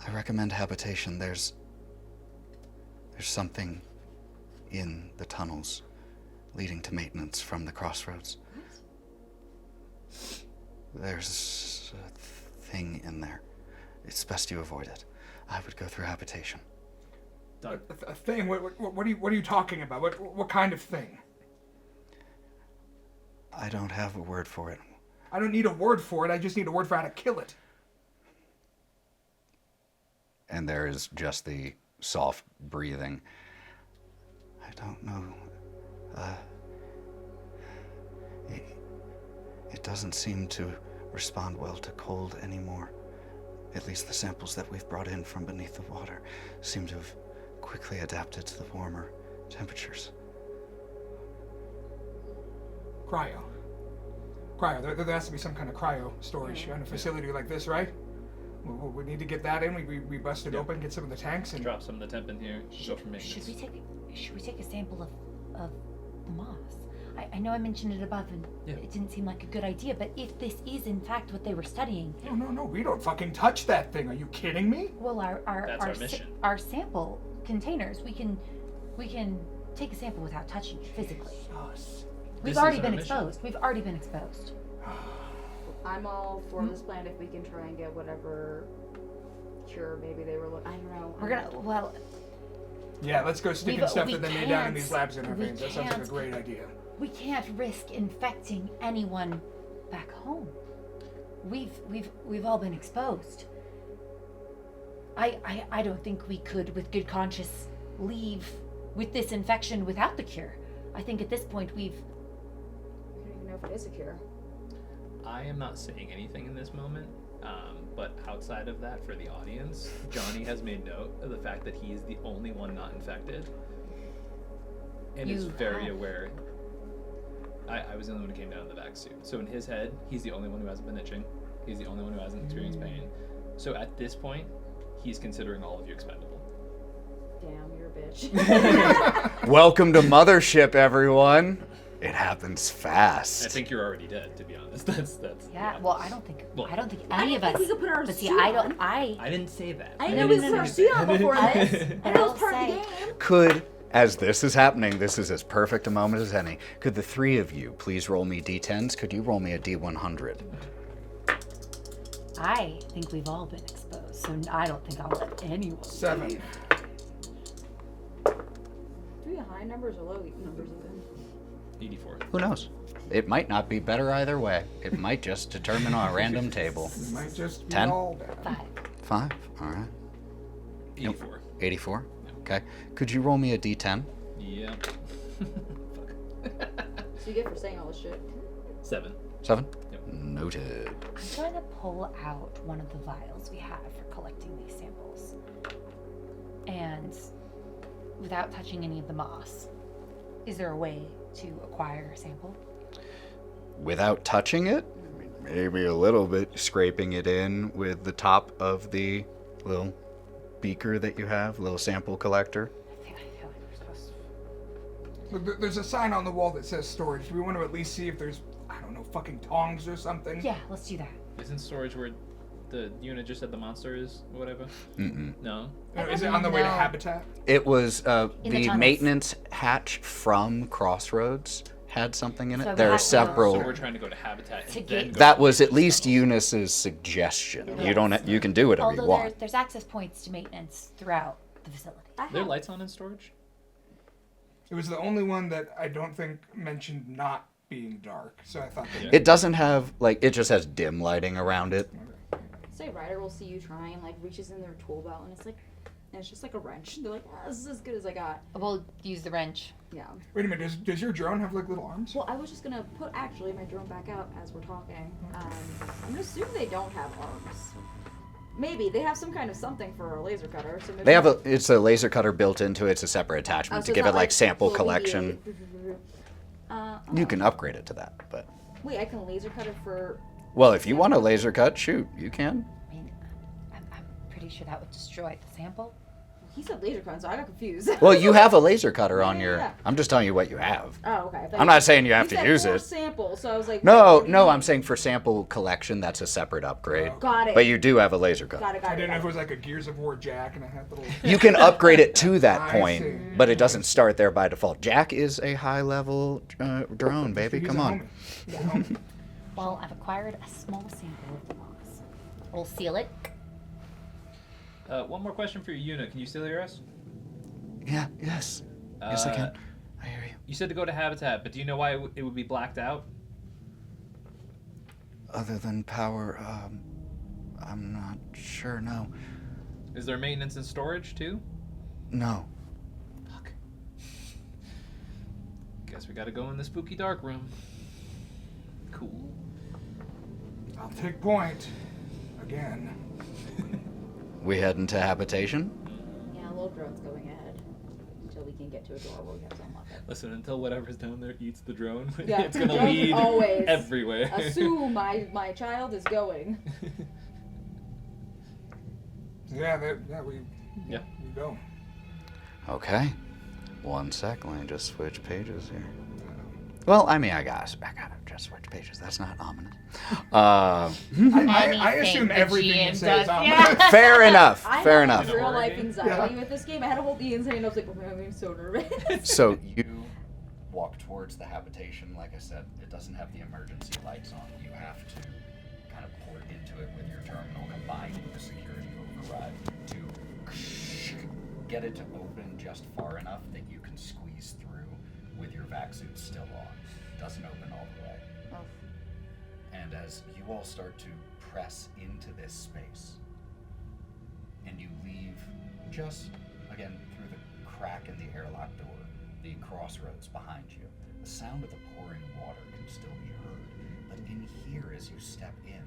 I recommend habitation. There's something in the tunnels leading to maintenance from the crossroads. There's a thing in there. It's best you avoid it. I would go through habitation. Done. A thing? What are you talking about? What kind of thing? I don't have a word for it. I don't need a word for it. I just need a word for how to kill it. And there is just the soft breathing. I don't know. It doesn't seem to respond well to cold anymore. At least the samples that we've brought in from beneath the water seem to have quickly adapted to the warmer temperatures. Cryo. There has to be some kind of cryo storage in a facility like this, right? We need to get that in. We bust it open, get some of the tanks, and Drop some of the temp in here. Go for maintenance. Should we take a sample of the moss? I know I mentioned it above, and it didn't seem like a good idea. But if this is in fact what they were studying, No, we don't fucking touch that thing. Are you kidding me? well, That's our mission. our sample containers, we can take a sample without touching it physically. We've This already is our been mission. exposed. We've already been exposed. I'm all for this plan if we can try and get whatever cure maybe they were I don't know. We're gonna Yeah, let's go sticking stuff we that they made down in can't- these labs in our we veins. That sounds like a can't- great idea. we can't risk infecting anyone back home. We've all been exposed. I don't think we could, with good conscience, leave with this infection without the cure. I think at this point I don't even know if it is a cure. I am not saying anything in this moment, but outside of that, for the audience, Johnny has made note of the fact that he is the only one not infected, and is very aware. I was the only one who came down in the vac suit, so in his head, he's the only one who hasn't been itching. He's the only one who hasn't experienced pain. So at this point, he's considering all of you expendable. Damn, you're a bitch. Welcome to Mothership, everyone. It happens fast. I think you're already dead, to be honest. That's yeah. Well, I don't think any of think us. we could put our But see, suit I don't. on. I didn't say that. I know we put our suit on before this. I know it's part of the game. Could, as this is happening, this is as perfect a moment as any. Could the three of you please roll me d10s? Could you roll me a d100? I think we've all been exposed, so I don't think I'll let anyone. 7. Do you high numbers or low numbers even? 84. Who knows? It might not be better either way. It might just determine on a random table. It might just be 10? all bad. 5. 5? All right. 84. 84? Okay. Could you roll me a d10? Yep. So you get for saying all this shit. 7. 7? Yep. Noted. I'm going to pull out one of the vials we have for collecting these samples. And without touching any of the moss, is there a way to acquire a sample? Without touching it? Maybe a little bit, scraping it in with the top of the little beaker that you have, little sample collector. I feel like we're supposed to. Look, there's a sign on the wall that says storage. Do we want to at least see if there's, I don't know, fucking tongs or something? Yeah, let's do that. Isn't storage where the unit just said the monster is or whatever? Mm-mm. No. Is it on the way to No. Habitat? It was the the tunnels. maintenance hatch from Crossroads had something in it. So there we are have to- several. So we're trying to go to Habitat To and get- then go That to was at maintenance least tunnel. Eunice's suggestion. You Yes. don't. You can do whatever you Although want. there's access points to maintenance throughout the facility. I There are have- lights on in storage? It was the only one that I don't think mentioned not being dark, so I thought that. Yeah. It doesn't have like it just has dim lighting around it. Say Ryder will see you trying and like reaches in their tool belt and it's just like a wrench. They're like, this is as good as I got. We'll use the wrench. Yeah. Wait a minute, does your drone have like little arms? Well, I was just gonna put actually my drone back out as we're talking. I'm gonna assume they don't have arms. Maybe they have some kind of something for a laser cutter. So maybe They have it's a laser cutter built into it. It's a separate attachment so to it's give not it like sample will collection. You can upgrade it to that, but Wait, I can laser cut it for. well, if you want a laser cut, shoot, you can. I mean, I'm pretty sure that would destroy the sample. He said laser cut, so I got confused. Well, you have a laser cutter on your. Yeah. I'm just telling you what you have. Oh, okay. I thought I'm not saying you have to said use for it. Sample, so I was like. No, what do you no, mean? I'm saying for sample collection, that's a separate upgrade. Got it. But you do have a laser cutter. Got it. I Got it. didn't know Got if it it. was like a Gears of War jack and I had little. You can upgrade it to that I point, see. but it doesn't start there by default. Jack is a high level drone, baby. He's Come a on. homie. He's a homie. Well, I've acquired a small sample of the box. We'll seal it. One more question for your unit. Can you still hear us? Yeah, yes. Yes, I Uh, can. I hear you. You said to go to Habitat, but do you know why it would be blacked out? Other than power, I'm not sure, no. Is there maintenance and storage too? No. Fuck. Guess we gotta go in the spooky dark room. Cool. I'll take point. Again. We head into habitation? Yeah, little drone's going ahead until we can get to a door where we have to unlock it. Listen, until whatever's down there eats the drone, Yeah, it's gonna drones lead always everywhere. Assume my child is going. Yeah, we Yeah. go. Okay. 1 sec, let me just switch pages here. Well, I mean, I gotta just switch pages. That's not ominous. I Anything assume the everything GM you say is does, ominous. Fair enough. I Fair have enough. real life Horror game? anxiety with this game. I had to hold Ian's hand. I was like, oh, I'm so nervous. So you walk towards the habitation. Like I said, it doesn't have the emergency lights on. You have to kind of port into it with your terminal combined with the security override to get it to open just far enough that you can squeeze through with your vac suit still on. Doesn't open all the way. And as you all start to press into this space, and you leave just, again, through the crack in the airlock door, the crossroads behind you, the sound of the pouring water can still be heard. But in here, as you step in,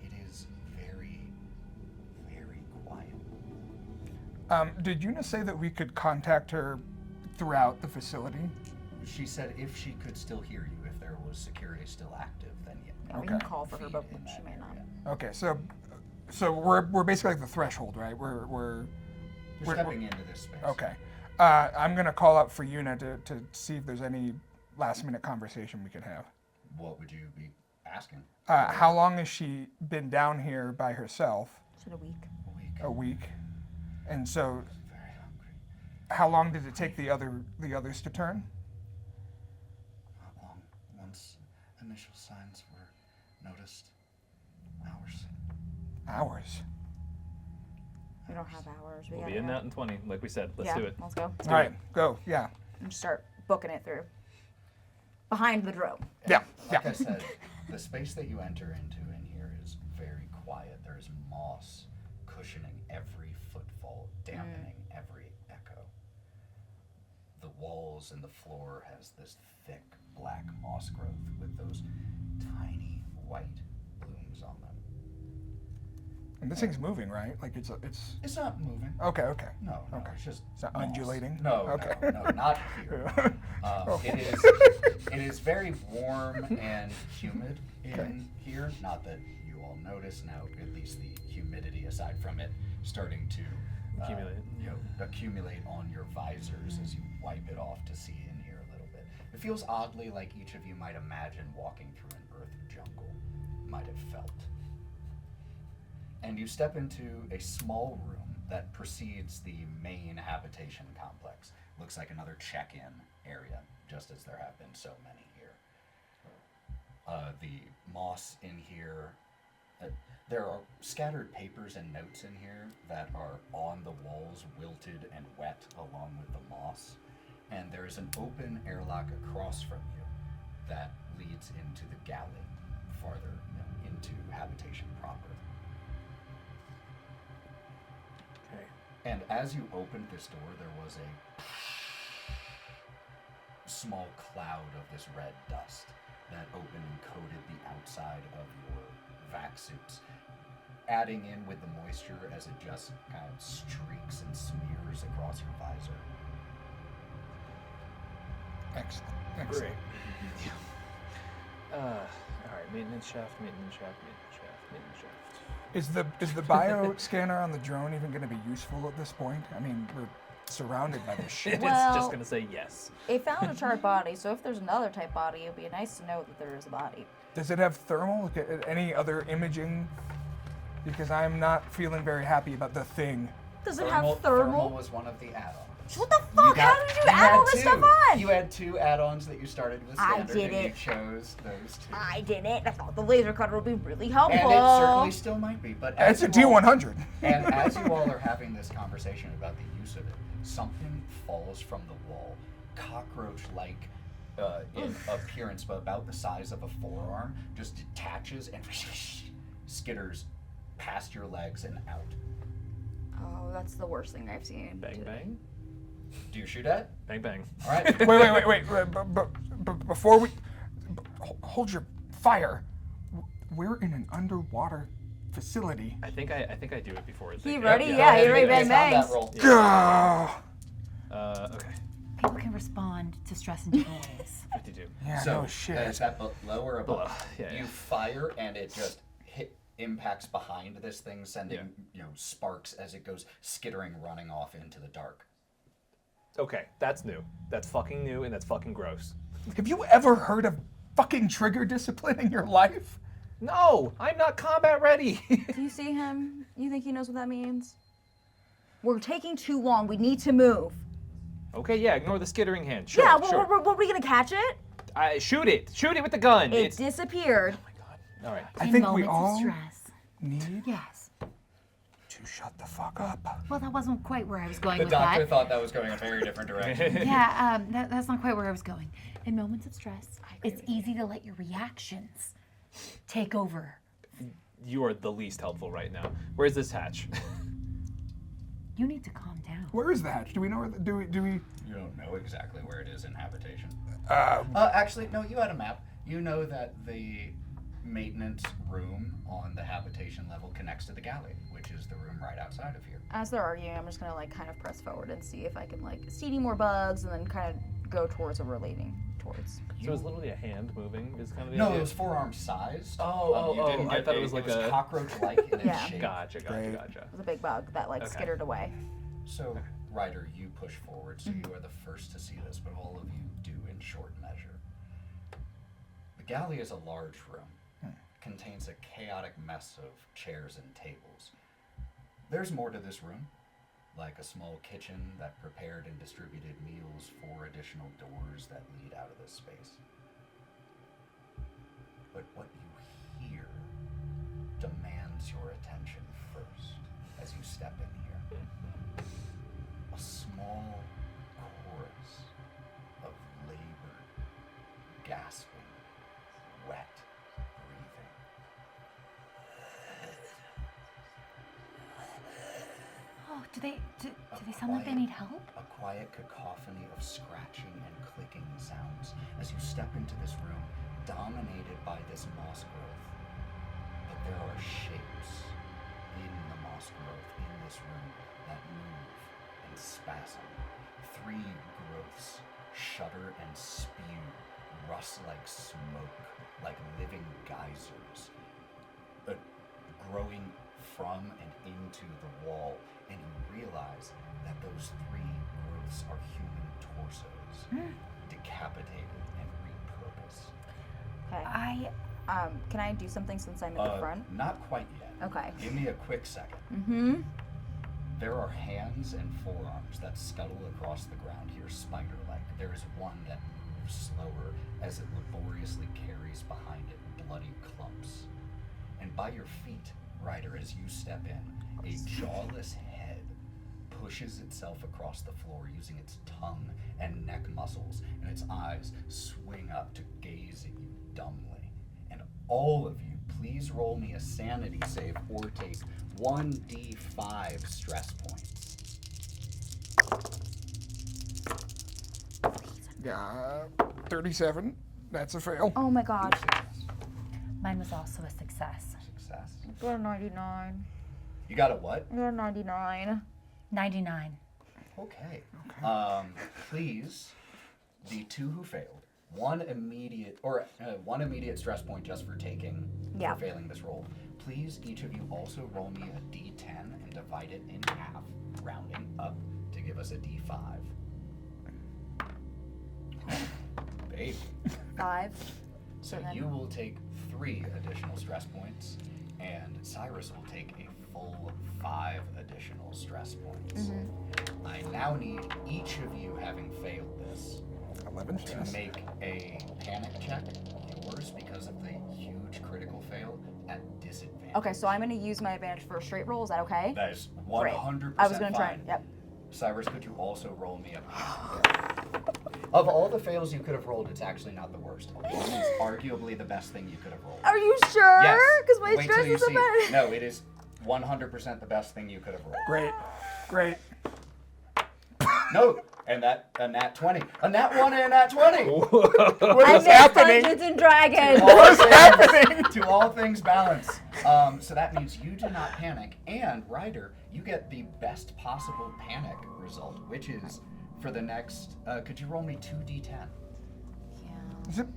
it is very, very quiet. Did Una say that we could contact her throughout the facility? She said if she could still hear you, if there was security still active, then yeah. We Okay. can call for her, Feed but in she that may not. area. Okay, so we're basically like the threshold, right? We're You're stepping into this space. okay. I'm gonna call up for Una to see if there's any last minute conversation we could have. What would you be asking? How long has she been down here by herself? Should a week. A week. A week. And so, Very hungry. how long did it take the others to turn? Not long. Once initial signs were noticed. Hours. Hours. We don't have hours. We'll be in that in 20, like we said. Let's yeah, do it. let's go. All right, go. Yeah. And start booking it through. Behind the drone. Yeah. Like Yeah. I said, the space that you enter into in here is very quiet. There's moss cushioning every footfall, dampening every echo. The walls and the floor has this thick black moss growth with those tiny white blooms on them. And this thing's moving, right? Like it's. It's not moving. Okay. Okay. No, no, Okay. it's just Is that moss. undulating? No, Okay. no, not here. Oh. It is very warm and humid in here. Not that you all notice now, at least the humidity aside from it starting to Accumulate. accumulate on your visors as you wipe it off to see in here a little It feels oddly like each of you might imagine walking through an earth jungle might have felt. And you step into a small room that precedes the main habitation complex. Looks like another check-in area, just as there have been so many here. The moss in here, there are scattered papers and notes in here that are on the walls, wilted and wet along with the moss. And there is an open airlock across from you that leads into the galley, farther into habitation proper. Okay. And as you opened this door, there was a small cloud of this red dust that opened and coated the outside of your vac suits, adding in with the moisture as it just kind of streaks and smears across your visor. Excellent. Great. All right, maintenance shaft, maintenance shaft, maintenance shaft, maintenance shaft. Is the bio scanner on the drone even going to be useful at this point? I mean, we're surrounded by this shit. It's Well- just gonna say yes. It found a charred body, so if there's another type body, it'd be nice to know that there is a body. Does it have thermal? Any other imaging? Because I'm not feeling very happy about the thing. Does it have thermal? was one of the add-ons. What the fuck? How did you add all this stuff on? You had 2 add-ons that you started with I standard, did and you it. chose those 2. I didn't. I thought the laser cutter would be really helpful. And it certainly still might be, but It's as a you all- T100. And as you all are having this conversation about the use of it, something falls from the wall, cockroach-like in appearance, but about the size of a forearm, just detaches and skitters past your legs and out. Oh, that's the worst thing I've seen. Bang today. bang, Do you shoot at? bang bang. All right. Wait. Before we... Hold your fire. We're in an underwater facility. I think I do it before. He Yep, ready? yep. Yeah, Go he ahead, ready, make bang, a bangs. combat roll. Gah! Okay. People can respond to stress in different ways. 52. Yeah, So, no shit. is that below or above? Below, yeah, You yeah. fire and it just impacts behind this thing, sending sparks as it goes skittering, running off into the dark. Okay, that's new. That's fucking new, and that's fucking gross. Have you ever heard of fucking trigger discipline in your life? No, I'm not combat ready. Do you see him? You think he knows what that means? We're taking too long. We need to move. Okay, yeah, ignore the skittering hand. Sure, Yeah, sure. were we gonna catch it? Shoot it. Shoot it with the gun. It It's. disappeared. Oh my god. All right. I In think we moments all of stress. need Yes. to shut the fuck up. Well, that wasn't quite where I was going The with doctor that. thought that was going a very different direction. Yeah, that's not quite where I was going. In moments of stress, it's easy to let your reactions take over. You are the least helpful right now. Where's this hatch? You need to calm down. Where is the hatch? Do we know where? Do we? You don't know exactly where it is in habitation. Actually, no, you had a map. You know that the maintenance room on the habitation level connects to the galley, which is the room right outside of here. As they're arguing, I'm just gonna kind of press forward and see if I can see any more bugs, and then kind of go towards what we're leading towards. So it's literally a hand moving. Is kind of the No, idea? it was forearm sized. Oh, You didn't I get thought it was like was a- cockroach-like in its Yeah. shape. Gotcha. Great. Gotcha. It was a big bug that Okay. skittered away. So, Ryder, you push forward, so you are the first to see this, but all of you do in short measure. The galley is a large room, contains a chaotic mess of chairs and tables. There's more to this room, like a small kitchen that prepared and distributed meals, 4 additional doors that lead out of this space. But what you hear demands your attention first as you step in here. A small chorus of labored, gasping, wet breathing. Oh, do they sound like they need help? A quiet cacophony of scratching and clicking sounds as you step into this room dominated by this moss growth. But there are shapes in the moss growth in this room that move and spasm. 3 growths shudder and spew, rust like smoke, like living geysers, growing from and into the wall, and you realize that those 3 growths are human torsos, decapitated and repurposed. Okay. Can I do something since I'm at the front? Not quite yet. Okay. Give me a quick second. Mm-hmm. There are hands and forearms that scuttle across the ground here, spider-like. There is one that moves slower as it laboriously carries behind it bloody clumps. And by your feet, Ryder, as you step in, a jawless head pushes itself across the floor using its tongue and neck muscles, and its eyes swing up to gaze at you dumbly. And all of you, please roll me a sanity save or take 1d5 stress points. Yeah, 37. That's a fail. Oh my god. Success. Mine was also a success. Success. You're a 99. You got a what? You're a 99. 99. Okay. Please, the two who failed, one immediate stress point just for Yeah. for failing this roll. Please, each of you also roll me a d10 and divide it in half, rounding up to give us a d5. Babe. 5. So And then- you will take 3 additional stress points, and Cyrus will take a full 5 additional stress points. I now need each of you, having failed this, 11 to stress. make a panic check, yours because of the huge critical fail, at disadvantage. Okay, so I'm going to use my advantage for a straight roll. Is that okay? That is Great. 100% I was going to try. fine. Yep. Cyrus, could you also roll me a panic? Of all the fails you could have rolled, it's actually not the worst. It is arguably the best thing you could have rolled. Are you sure? Yes. Because my Wait stress till you is a see. bit. No, it is 100% the best thing you could have rolled. Great. Great. No, and that a nat 20, a nat 1 and a nat 20. What I is missed happening? Dungeons and Dragons. What's happening? To all things balance. So that means you do not panic, and Ryder, you get the best possible panic result, which is for the next. Could you roll me 2d10?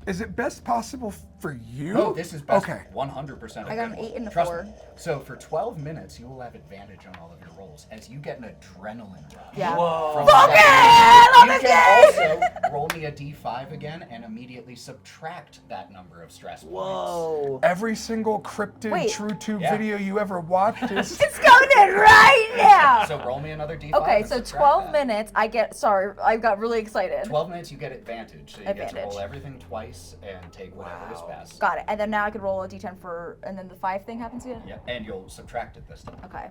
Is it best possible for you? Oh, this is best. Okay. 100%. I got an 8 and a Trust 4. me. So for 12 minutes, you will have advantage on all of your rolls as you get an adrenaline rush. Yeah. From Fuck that. it! I love You this can also roll me a d5 again and immediately subtract that number of stress points. Whoa. Every single cryptid Wait. TrueTube Yeah. video you ever watched is. It's coming in right now. So roll me another d5. Okay, and so subtract 12 that. minutes. I get. Sorry, I got really excited. 12 minutes, you get advantage. So you get to Advantage. roll everything twice and take whatever is best. Got it. And then now I could roll a d10 for, and then the 5 thing happens again. Yeah, and you'll subtract it this time. Okay.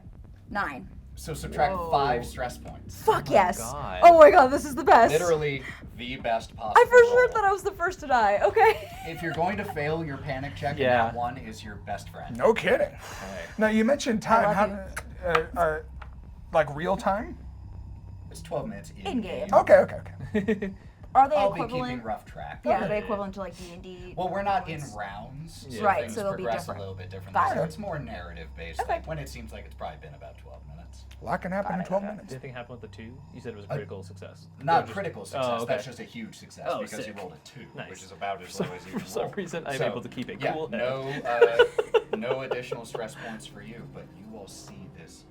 9. So subtract 5 stress points. Fuck yes. God. Oh my god, this is the best. Literally the best possible. I for sure roll. thought I was the first to die. Okay. If you're going to fail your panic check, Yeah. and that one is your best friend. No kidding. Now you mentioned time. love How, like real time? It's 12 minutes in In-game. game. Okay. Are they I'll be equivalent? keeping rough track. Yeah, are they equivalent to like D&D? Well, we're not in rounds, so Right, things so they'll be progress different. a little bit differently. Got So it. it's more narrative based. Okay. Like when it seems like it's probably been about 12 minutes. A lot can happen in 12 minutes. Did anything happen with the 2? You said it was a critical success. Not Or just- critical success. Oh, okay. That's just a huge success Oh, because you sick. rolled a 2, Nice. which is about as low as you For can some roll. reason, I'm So, able to keep a yeah, cool head. no additional stress points for you, but you will see this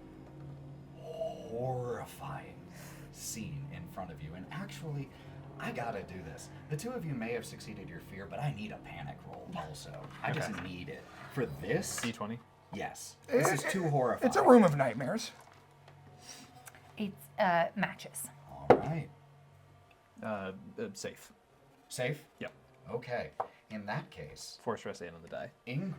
horrifying scene in front of you. And actually, I gotta do this. The two of you may have succeeded your fear, but I need a panic roll also. I just need it. For this, D20? yes. This is too horrifying. It's a room of nightmares. It's matches. All right. Safe. Safe? Yep. Okay. In that case, 4 stress and on the die. Ingrid,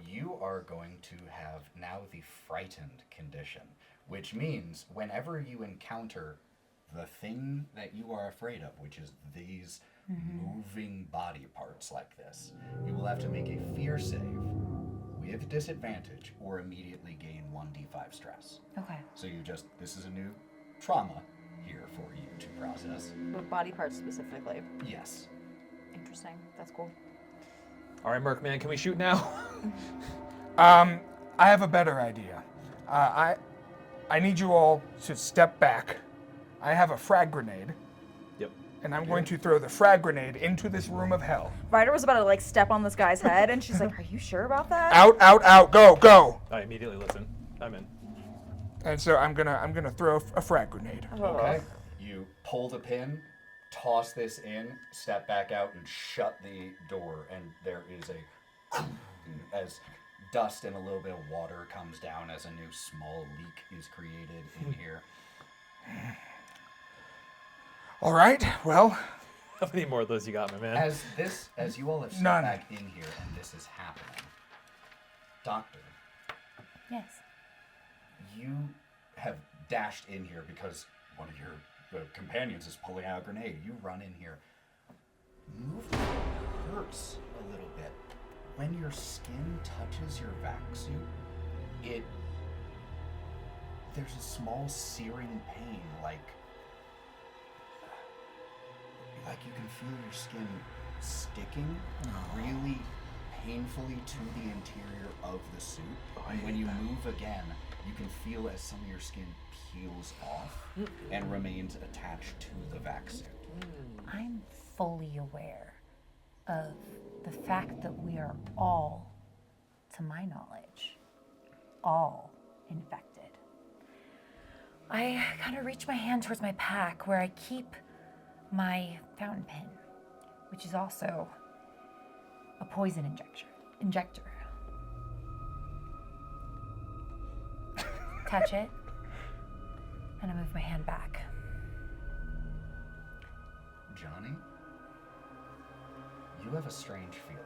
you are going to have now the frightened condition, which means whenever you encounter the thing that you are afraid of, which is these moving body parts like this, you will have to make a fear save with disadvantage or immediately gain 1d5 stress. Okay. So this is a new trauma here for you to process. With body parts specifically. Yes. Interesting. That's cool. All right, Merkman, can we shoot now? I have a better idea. I need you all to step back. I have a frag grenade, Yep. and I'm going to throw the frag grenade into this room of hell. Ryder was about to like step on this guy's head, and she's like, "Are you sure about that?" Out, out, out, go, go. I immediately listen. I'm in. And so I'm gonna throw a frag grenade. Okay. You pull the pin, toss this in, step back out, and shut the door, and there is a as dust and a little bit of water comes down as a new small leak is created in here. All right, well, How many more of those you got, my man? As you all have stepped None. back in here and this is happening, Doctor, Yes. you have dashed in here because one of your companions is pulling out a grenade. You run in here. Movement hurts a little bit. When your skin touches your vac suit, there's a small searing pain, like you can feel your skin sticking really painfully to the interior of the suit. And when you move again, you can feel as some of your skin peels off and remains attached to the vac suit. I'm fully aware of the fact that we are all, to my knowledge, all infected. I kind of reach my hand towards my pack where I keep my fountain pen, which is also a poison injector. Touch it, and I move my hand back. Johnny, you have a strange feeling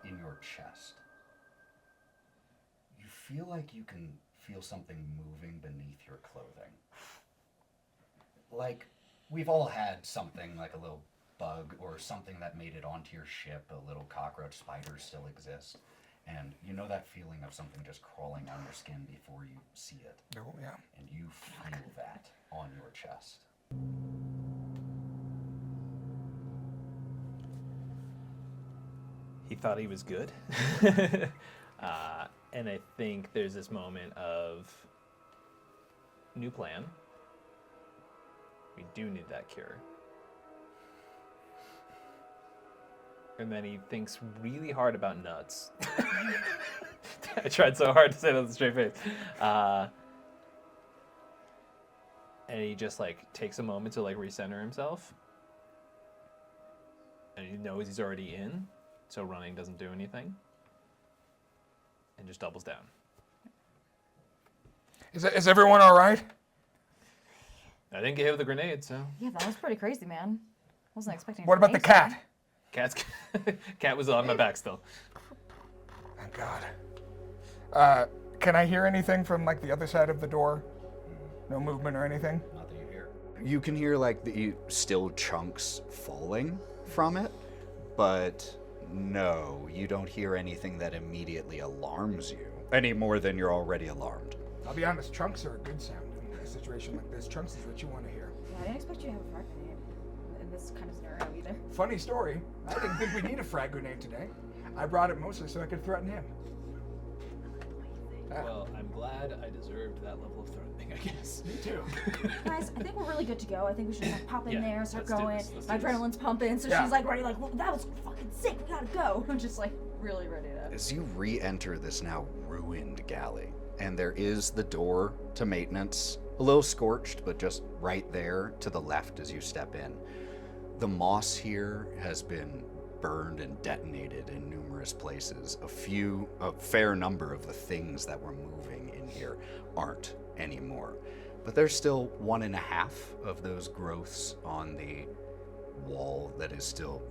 in your chest. You feel like you can feel something moving beneath your clothing. Like, we've all had something like a little bug or something that made it onto your ship, a little cockroach, spiders still exist. And you know that feeling of something just crawling on your skin before you see it. oh yeah. And you feel that on your chest. He thought he was good. And I think there's this moment of new plan. We do need that cure. And then he thinks really hard about nuts. I tried so hard to say that with a straight face. And he just like takes a moment to like recenter himself. And he knows he's already in, so running doesn't do anything. And just doubles down. Is everyone all right? I didn't get hit with a grenade, so. Yeah, that was pretty crazy, man. Wasn't expecting. What about the grenades. cat? Cat was on my back still. Thank God. Can I hear anything from like the other side of the door? No movement or anything? Not that you hear. You can hear like the still chunks falling from it, but no, you don't hear anything that immediately alarms you any more than you're already alarmed. I'll be honest, chunks are a good sound in a situation like this. Chunks is what you want to hear. Yeah, I didn't expect you to have a frag grenade in this kind of scenario either. Funny story. I didn't think we need a frag grenade today. I brought it mostly so I could threaten him. Well, I'm glad I deserved that level of threatening, I guess. Me too. Guys, I think we're really good to go. I think we should like, pop in Yeah, there, start let's do going. this, let's My do this. adrenaline's pumping, so Yeah. she's like ready, like, well, that was fucking sick. We gotta go. I'm just like really ready to. As you re-enter this now ruined galley, and there is the door to maintenance, a little scorched, but just right there to the left as you step in. The moss here has been burned and detonated in numerous places. A fair number of the things that were moving in here aren't anymore. But there's still 1.5 of those growths on the wall that is still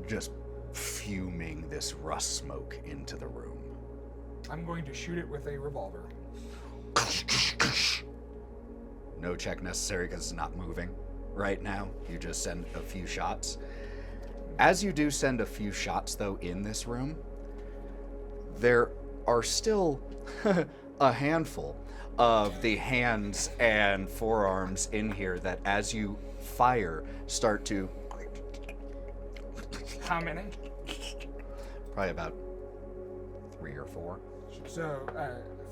just fuming this rust smoke into the room. I'm going to shoot it with a revolver. No check necessary because it's not moving right now. You just send a few shots. As you do send a few shots, though, in this room, there are still a handful of the hands and forearms in here that, as you fire, start to... How many? Probably about 3 or 4. So,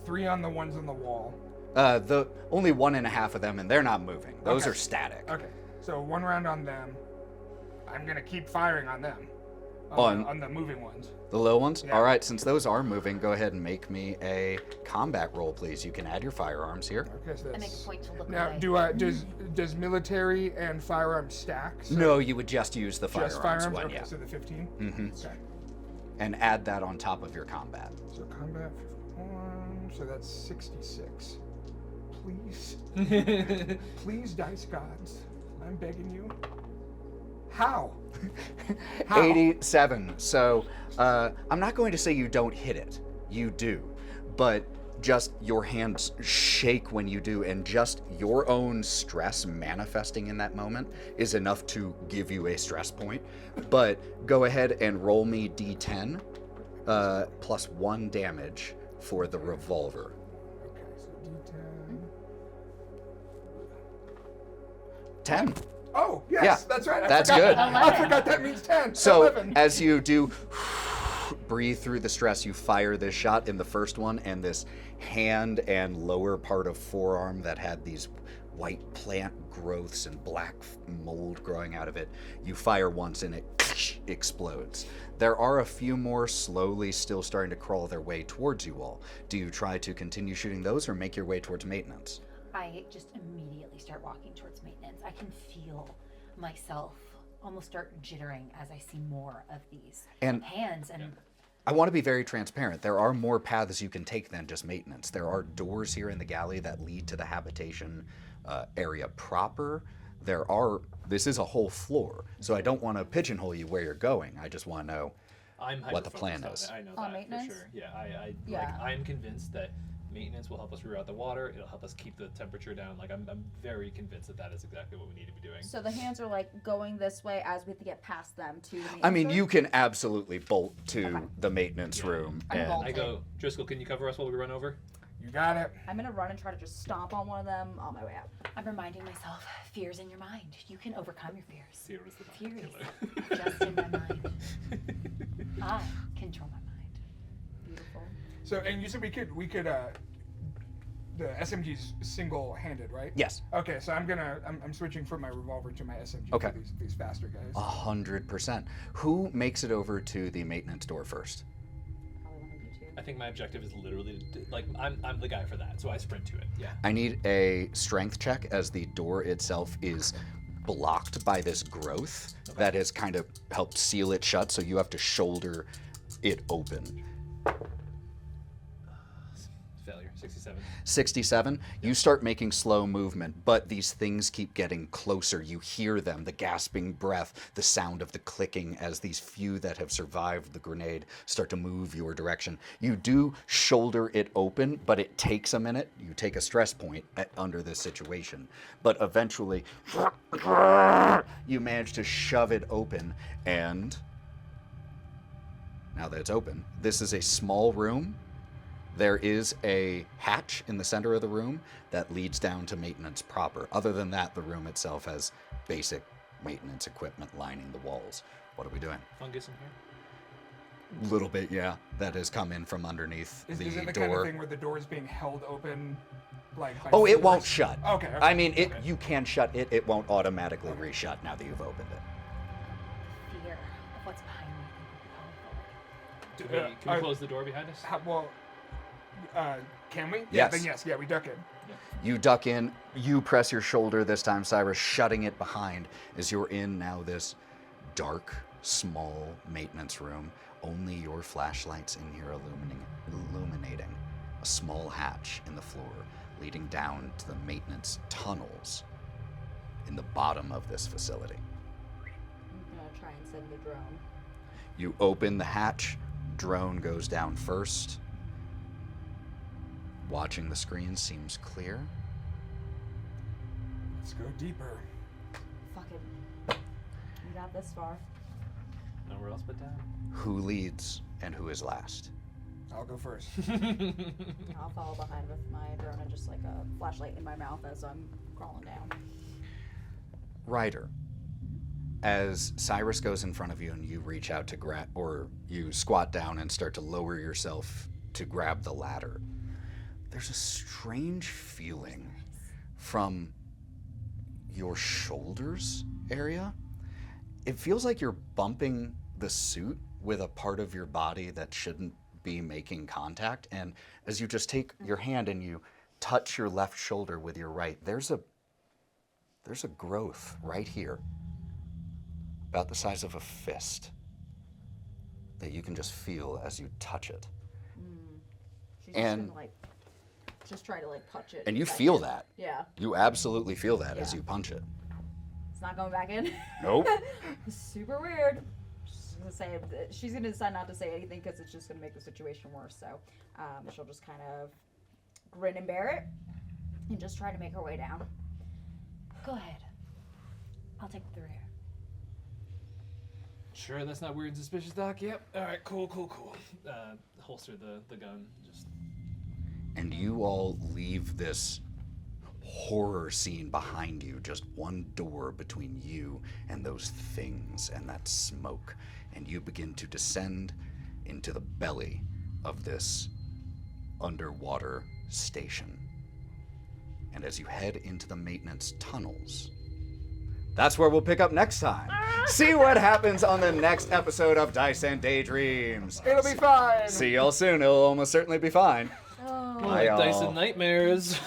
3 on the ones on the wall. The only 1.5 of them, and they're not moving. Those Okay. are static. Okay, so 1 round on them. I'm gonna keep firing on them. on the moving ones. The low ones? Yeah. All right, since those are moving, go ahead and make me a combat roll, please. You can add your firearms here. Okay, so I make a that's... point to look Now, away. does military and firearms stack? So No, you would just use the just firearms firearms. one, Okay, yeah. so the 15. Mm-hmm. Okay. And add that on top of your combat. So combat 51. So that's 66. Please, please, dice gods, I'm begging you. How? How? 87. So I'm not going to say you don't hit it. You do. But just your hands shake when you do, and just your own stress manifesting in that moment is enough to give you a stress point. But go ahead and roll me d10 plus 1 damage for the revolver. Okay, so D10. 10. Oh, yes, Yeah, that's right. that's forgot. good. I forgot that means 10. So 11. as you do breathe through the stress, you fire this shot in the first one, and this hand and lower part of forearm that had these white plant growths and black mold growing out of it, you fire once and it explodes. There are a few more slowly still starting to crawl their way towards you all. Do you try to continue shooting those or make your way towards maintenance? I just immediately start walking towards maintenance. I can feel myself almost start jittering as I see more of these And- hands and I want to be very transparent. There are more paths you can take than just maintenance. There are doors here in the galley that lead to the habitation area proper. This is a whole floor, so I don't want to pigeonhole you where you're going. I just want to know I'm what the plan hyper-focused is. on it. I know On that maintenance? for sure. Yeah, Yeah. Like, I'm convinced that maintenance will help us reroute the water. It'll help us keep the temperature down. Like I'm very convinced that is exactly what we need to be doing. So the hands are like going this way as we have to get past them to the I mean, maintenance you room? can absolutely bolt to the maintenance room. I'm And bolting. I go, Driscoll, can you cover us while we run over? You got it. I'm gonna run and try to just stomp on one of them on my way out. I'm reminding myself, fear's in your mind. You can overcome your fears. Fear is the Fear mind is killer. just in my mind. I control my mind. Beautiful. So, and you said we could the SMG's single-handed, right? yes, Okay, so I'm switching from my revolver to my SMG Okay. for these faster guys. 100%. Who makes it over to the maintenance door first? Probably one of you two. I think my objective is literally like I'm the guy for that, so I sprint to it. Yeah. I need a strength check as the door itself is blocked by this growth that has kind of helped seal it shut, so you have to shoulder it open. Failure. 67. 67, you start making slow movement, but these things keep getting closer. You hear them, the gasping breath, the sound of the clicking as these few that have survived the grenade start to move your direction. You do shoulder it open, but it takes a minute. You take a stress point under this situation, but eventually you manage to shove it open, and now that it's open, this is a small room. There is a hatch in the center of the room that leads down to maintenance proper. Other than that, the room itself has basic maintenance equipment lining the walls. What are we doing? Fungus in here. Little bit, yeah. That has come in from underneath Is the it the door. kind of thing where the door is being held open, like? By Oh, it won't force? shut. Okay. I mean, okay. you can shut it. It won't automatically reshut now that you've opened it. Fear of what's behind me. I think Can we, Uh, can we close the door behind us? Can we? Yeah, Yes. then yes. Yeah, we duck in. You duck in, you press your shoulder this time, Cyrus, shutting it behind as you're in now this dark, small maintenance room. Only your flashlights in here illuminating a small hatch in the floor leading down to the maintenance tunnels in the bottom of this facility. I'm gonna try and send the drone. You open the hatch, drone goes down first. Watching the screen seems clear. Let's go deeper. Fuck it. We got this far. Nowhere else but down. Who leads and who is last? I'll go first. I'll follow behind with my drone and just like a flashlight in my mouth as I'm crawling down. Ryder, as Cyrus goes in front of you and you reach out to grab, or you squat down and start to lower yourself to grab the ladder, there's a strange feeling from your shoulders area. It feels like you're bumping the suit with a part of your body that shouldn't be making contact. And as you just take your hand and you touch your left shoulder with your right, there's a growth right here, about the size of a fist, that you can just feel as you touch it. She's And- just gonna, like, just try to, like, punch it. And you back feel in. that. Yeah. You absolutely feel that as Yeah. you punch it. It's not going back in. Nope. It's super weird. She's gonna decide not to say anything because it's just gonna make the situation worse. So she'll just kind of grin and bear it, and just try to make her way down. Go ahead. I'll take the rear. Sure, that's not weird and suspicious, Doc. Yep. All right, cool. Holster the gun. Just And you all leave this horror scene behind you, just one door between you and those things and that smoke. And you begin to descend into the belly of this underwater station. And as you head into the maintenance tunnels, that's where we'll pick up next time. See what happens on the next episode of Dice and Daydreams. It'll be fine. See y'all soon. It'll almost certainly be fine. Oh. Bye, y'all. Dyson nightmares.